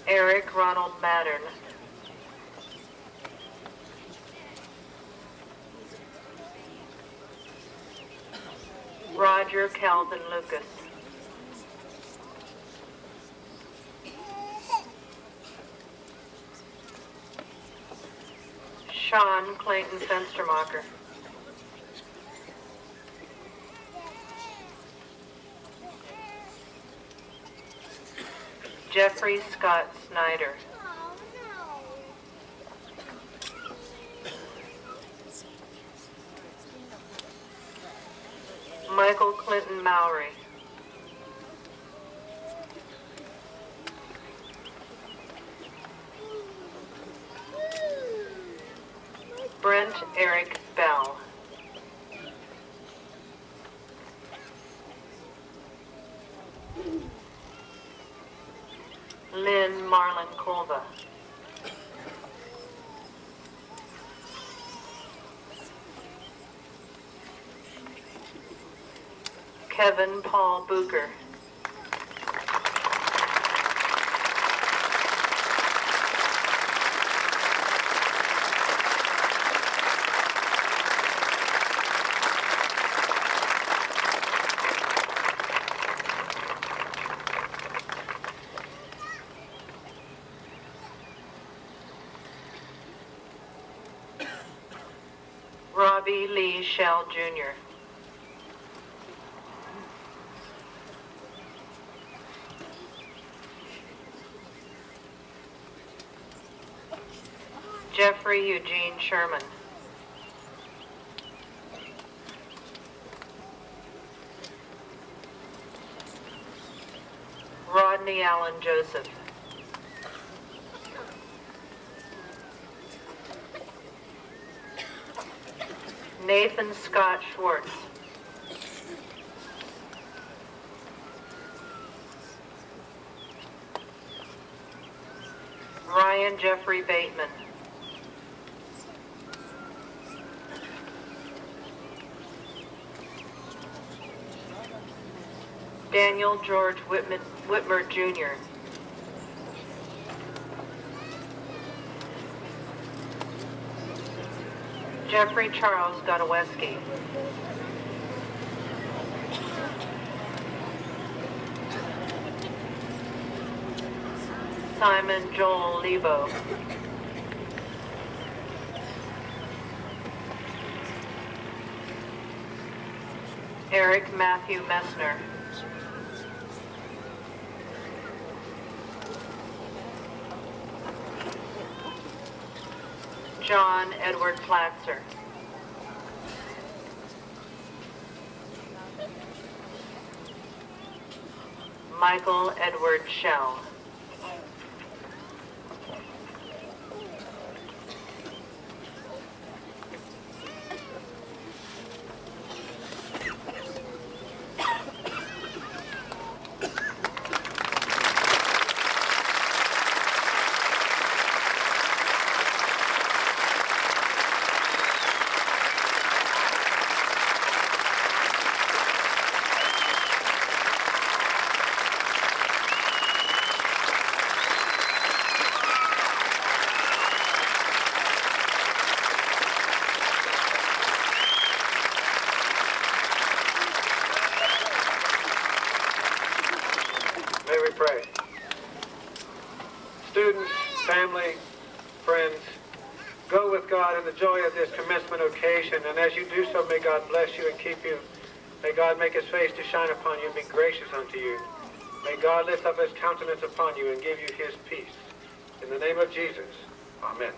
Eric Ronald Mattern. Roger Calvin Lucas. Sean Clayton Fenstermacher. Jeffrey Scott Snyder. Michael Clinton Mowry. Brent Eric Bell. Lynn Marlon Colva. Kevin Paul Booker. Robbie Lee Shell Jr. Jeffrey Eugene Sherman. Rodney Allen Joseph. Nathan Scott Schwartz. Ryan Jeffrey Bateman. Daniel George Whitmer Jr. Jeffrey Charles Godoweski. Simon Joel Lebo. Eric Matthew Messner. John Edward Flatzer. Michael Edward Shell. May we pray. Students, family, friends, go with God in the joy of this commencement occasion, and as you do so, may God bless you and keep you. May God make his face to shine upon you and be gracious unto you. May God lift up his countenance upon you and give you his peace. In the name of Jesus, amen.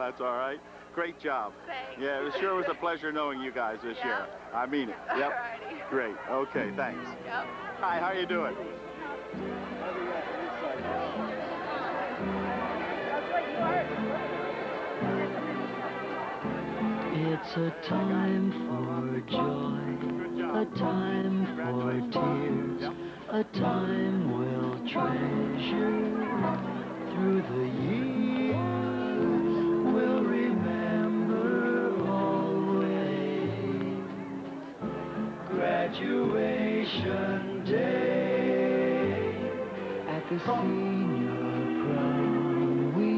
That's all right. Great job. Thanks. Yeah, it sure was a pleasure knowing you guys this year. I mean it. Yep. Alrighty. Great. Okay, thanks. Yep. Hi, how you doing? It's a time for joy, a time for tears, a time we'll treasure through the years. We'll remember always graduation day. At the senior prom we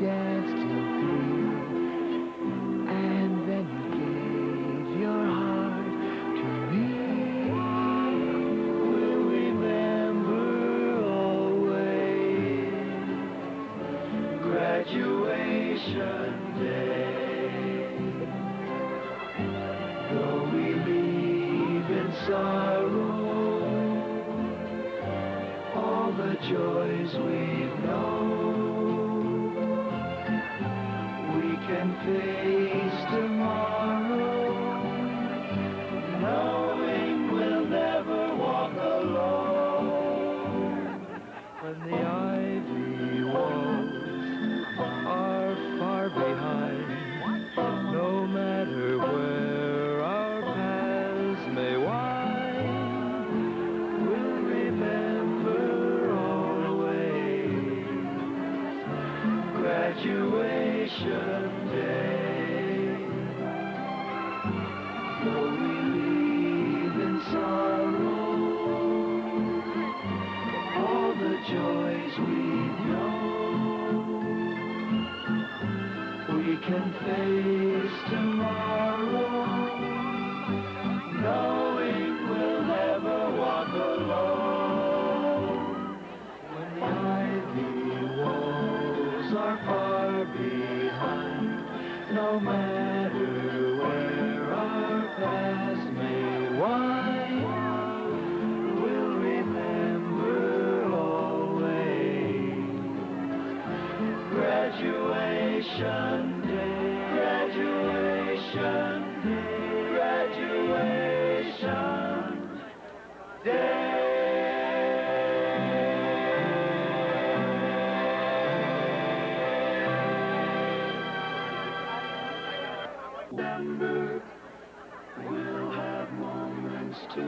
danced till 3. And then you gave your heart to me. We'll remember always graduation day. Though we leave in sorrow all the joys we've known, we can face tomorrow, knowing we'll never walk alone. When the ivy walls are far behind, no matter where our paths may wind, we'll remember always graduation day. Though we leave in sorrow all the joys we've known, we can face tomorrow, knowing we'll never walk alone. When the ivy walls are far behind, no matter where our paths may wind, we'll remember always graduation day, graduation day, graduation day. Remember, we'll have moments to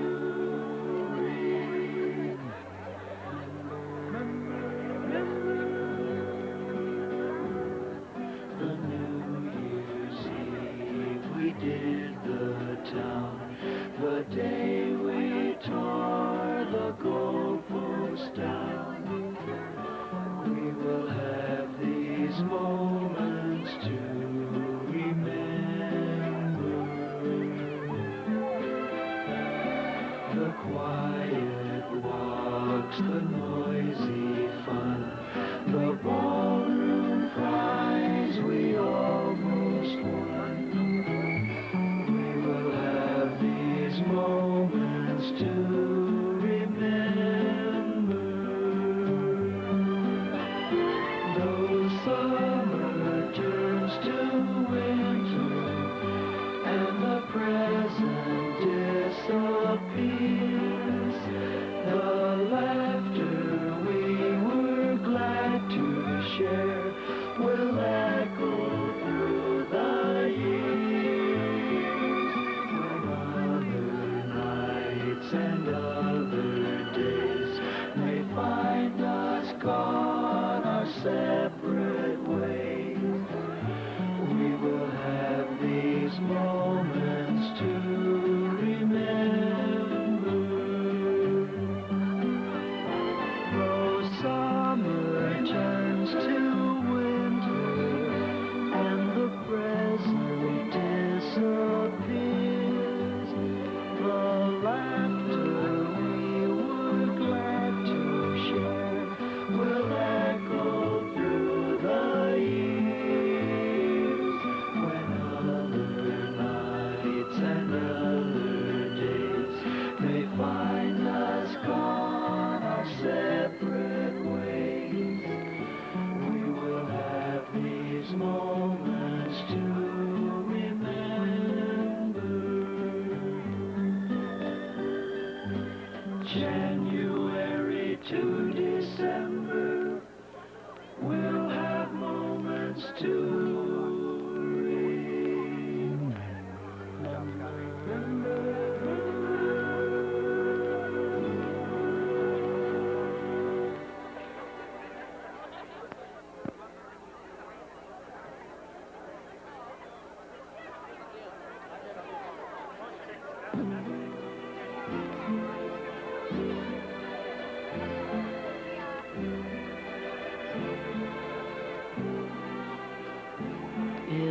remember. The New Year's Eve we did the town, the day we tore the goalpost down. We will have these moments to remember. The quiet walks, the noisy fun, the ballroom prize we almost won. We will have these moments to remember. Though summer turns to winter and the present disappears, the laughter we were glad to share will echo through the years. When other nights and other days may find us gone our separate ways, we will have these moments to remember. Though summer turns to winter and the present disappears, the laughter we were glad to share will echo through the years. When other nights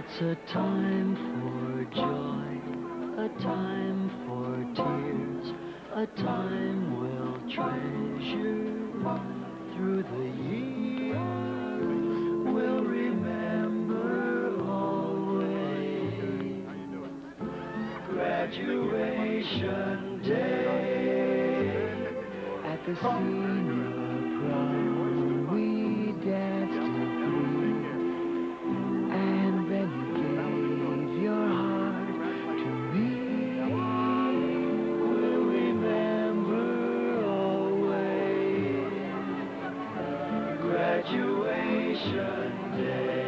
It's a time for joy, a time for tears, a time we'll treasure through the years. We'll remember always graduation day. At the senior prom we danced till 3, and then you gave your heart to me. We'll remember always graduation day.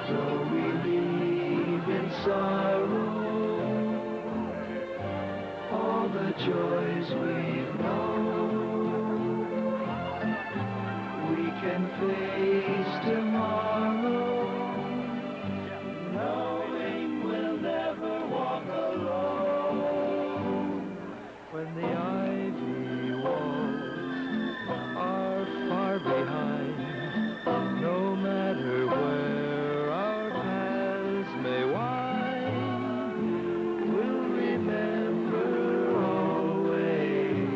Though we leave in sorrow all the joys we've known, we can face tomorrow, knowing we'll never walk alone. When the ivy walls are far behind, no matter where our paths may wind, we'll remember always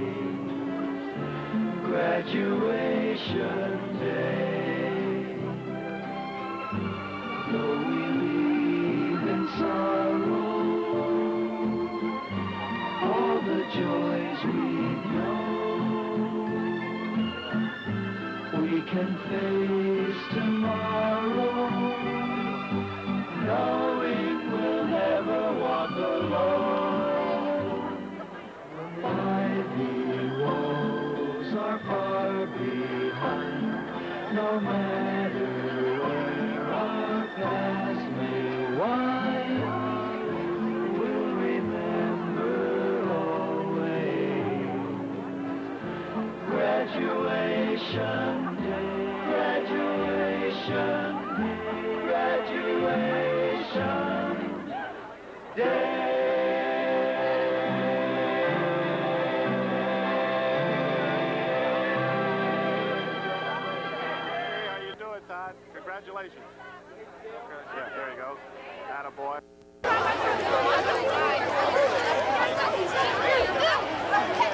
graduation day. Though we leave in sorrow all the joys we've known, we can face tomorrow, knowing we'll never walk alone. When the ivy walls are far behind, no matter where our paths may wind, we'll remember always graduation day, graduation day. Todd, congratulations. Yeah, there you go. Attaboy.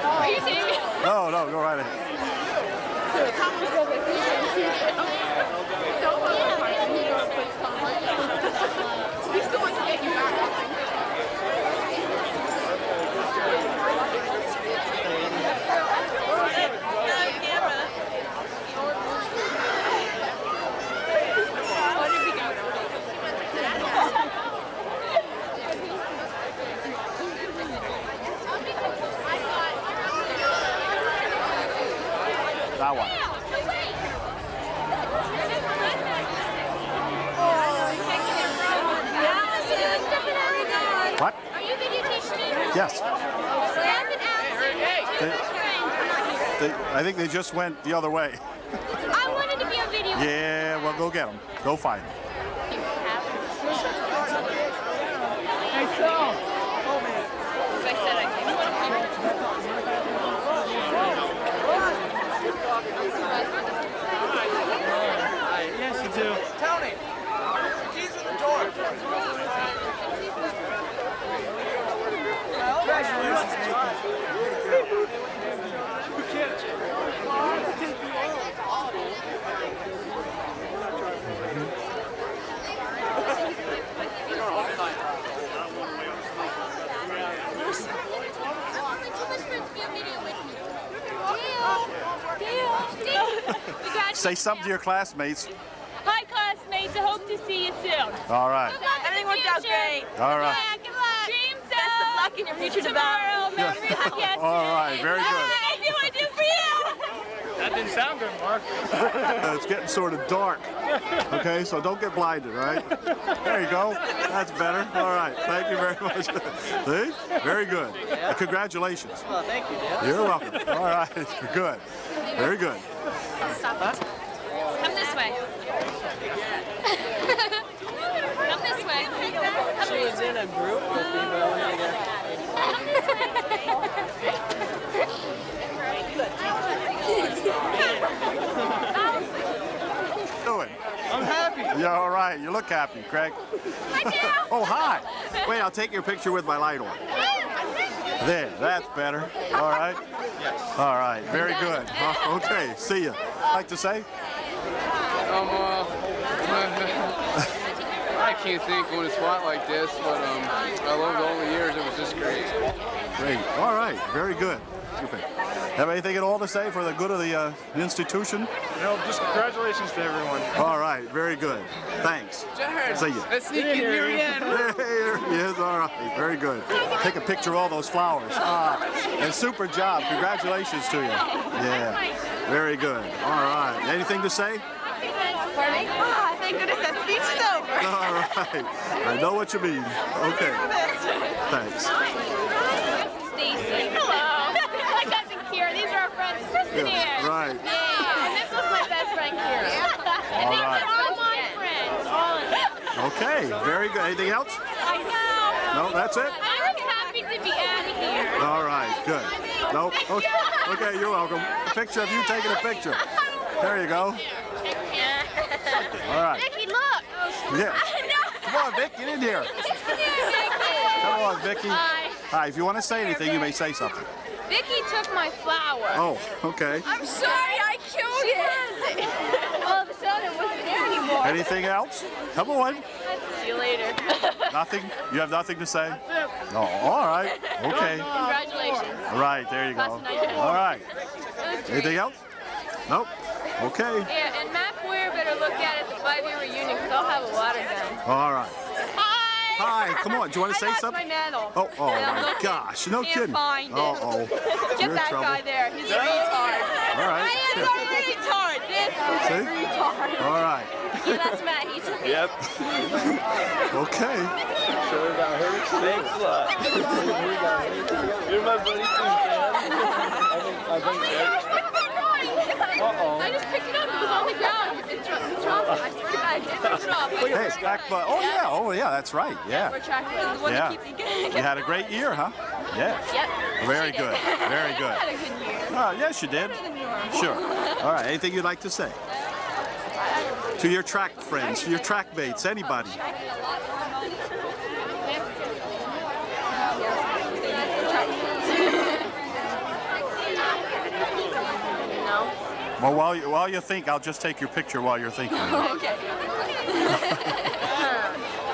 Are you seeing it? No, go right ahead. He's still wants to get you back. That one. What? Are you videotaping me? Yes. Stand and I think they just went the other way. I wanted to be on video. Yeah, well, go get them. Go find them. Hey, Sal. I said I Yes, you do. Tony, keys in the door. Congratulations, Say something to your classmates. Hi, classmates. I hope to see you soon. All right. Everything worked out great. All right. Good luck. Dreams of best of luck in your future tomorrow. Memories of yesterday. All right. Very good. I do what I do for you. That didn't sound good, Mark. It's getting sort of dark. Okay, so don't get blinded, all right? There you go. That's better. All right. Thank you very much. See? Very good. Congratulations. Well, thank you, Dad. You're welcome. All right. Good. Very good. Stop. Come this way. Come this way. She was in a group with me, but I wanted to get... Doing? I'm happy. You're all right. You look happy, Craig. Oh, hi. Wait, I'll take your picture with my light on. There, that's better. All right? Yes. All right, very good. Okay, see you. Like to say? I can't think on a spot like this, but I loved all the years. It was just great. Great. All right, very good. Have anything at all to say for the good of the institution? No, just congratulations to everyone. All right, very good. Thanks. Jared, see you. let's sneak in here again. There he is. All right, very good. Take a picture of all those flowers. And super job. Congratulations to you. Yeah, very good. All right. Anything to say? Thank goodness that speech is over. All right. I know what you mean. Okay. Thanks. Stacy. Hello. My cousin Kira. These are our friends, Kristen here. Right. Yeah. And this was my best friend Kira. And these are all my friends. All of them. Okay. Very good. Anything else? I know. No, that's it? I was happy to be out of here. All right. Good. Nope. Okay. Okay, you're welcome. A picture of you taking a picture. There you go. All right. Vicky, look. Yeah. Come on, Vic, get in here. Come on, Vicky. Hi. Hi. If you want to say anything, you may say something. Vicky took my flower. Oh, okay. I'm sorry, I killed it. All of a sudden, it wasn't there anymore. Anything else? Come on. See you later. Nothing? You have nothing to say? No. All right. Okay. Congratulations. All right. There you go. All right. Anything else? Nope. Okay. Yeah, and Matt Boyer better look at the 5-year reunion because I'll have a water gun. All right. Hi. Hi. Come on. Do you want to say I something? lost my medal. Oh, oh And I'm my looking. gosh. No Can't kidding. find it. Uh-oh. Get You're in that trouble. guy there. He's a retard. All right. I am a retard. This is See? a retard. All right. Yeah, that's Matt. He took it. Yep. Okay. Sure about her. Thanks a lot. You're my buddy too, I think Uh-oh. I just picked it up. It was on the ground. It dropped it. I swear to God, I didn't drop it. Hey, back, but oh yeah, that's right. Yeah. We're tracking the one Yeah. to keep the You had a great year, huh? Yeah. Yep. Very good. Very I good. had a good year. Oh, yes, you did. Sure. All right. Anything you'd like to say? To your track friends, to your track mates, anybody. Well, while you think, I'll just take your picture while you're thinking. Okay.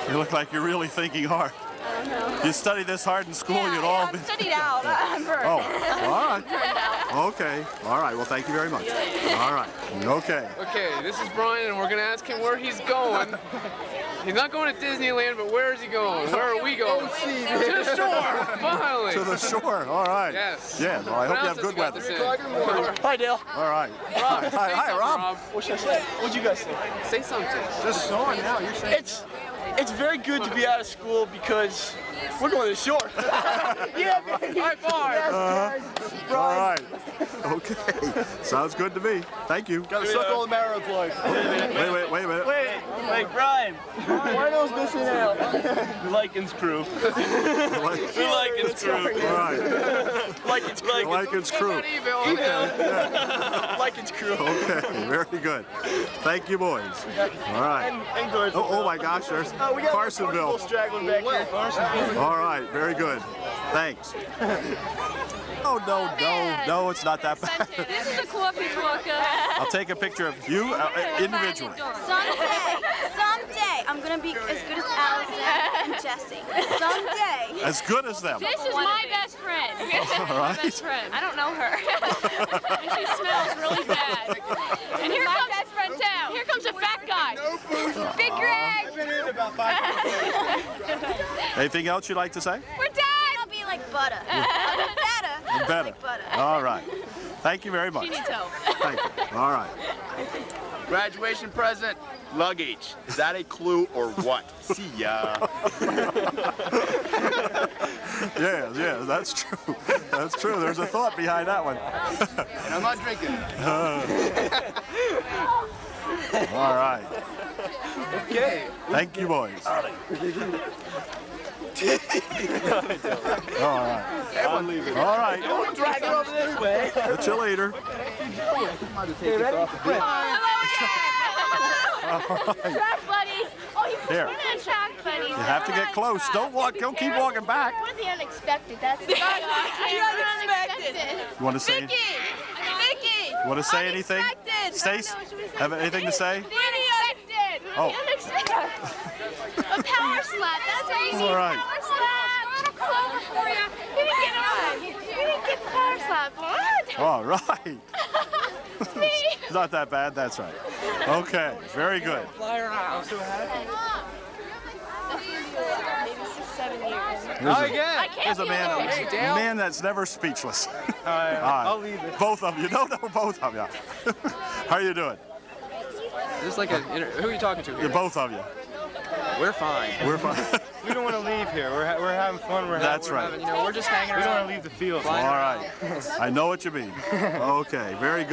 You look like you're really thinking hard. You studied this hard in school, you'd all be... Studied out. I'm burned. Oh, all right. Burned out. Okay. All right. Well, thank you very much. All right. Okay. Okay, this is Brian, and we're going to ask him where he's going. He's not going to Disneyland, but where is he going? Where are we going? To the shore, finally. To the shore. All right. Yes. Yeah. Well, I hope you have good weather. Hi, Dale. All right. Rob, Hi, Rob. What should I say? What'd you guys say? Say something. Just on now. You're saying. It's very good to be out of school because we're going to the shore. Yeah, baby. High five. All right. Okay. Sounds good to me. Thank you. Gotta suck all the marrow of life. Wait a minute. Wait, Brian. Why are those missing out? Likens crew. The Likens crew. All right. Likens crew. Likens crew. Likens crew. Okay. Very good. Thank you, boys. All right. And good. Oh my gosh. There's We got Carsonville. straggling back here. All right. Very good. Thanks. Oh, no, it's not that bad. This is a coffee talker. I'll take a picture of you individually. Someday, I'm gonna be as good as Allison and Jesse. Someday. As good as them. This is my best friend. All right. My best friend. I don't know her. And she smells really bad. And here comes best friend too. Here comes a fat guy. Big Greg. I've been in about 5 minutes. Anything else you'd like to say? We're done. I'll be like butter. Better. Better. Like butter. All right. Thank you very much. She needs help. Thank you. All right. Graduation present, luggage. Is that a clue or what? See ya. Yeah, that's true. That's true. There's a thought behind that one. And I'm not drinking. All right. Okay. Thank you, boys. All right. I'm leaving. All right. Don't drag it over this way. Catch you later. Hey, ready? Track buddies. Oh, you Here. we're not track buddies. You have to get close. Don't walk. Don't keep walking back. We're the unexpected. That's the unexpected. You want to say? Vicky. You want to say anything? Stace, have anything to say? The unexpected. Oh. The unexpected. A power slap. That's easy. All right. Power slap. A little clover for you. You didn't get on. You didn't get the power slap. What? All right. It's me. It's not that bad. That's right. Okay. Very good. Fly around. I'm so happy. Maybe 6, 7 years. There's a man that's never speechless. All right. I'll leave it. Both of you. No, both of you. How are you doing? This is like who are you talking to here? Both of you. We're fine. We're fine. We don't want to leave here. We're having fun. That's right. We're just hanging around. We don't want to leave the field. All right. I know what you mean. Okay. Very good.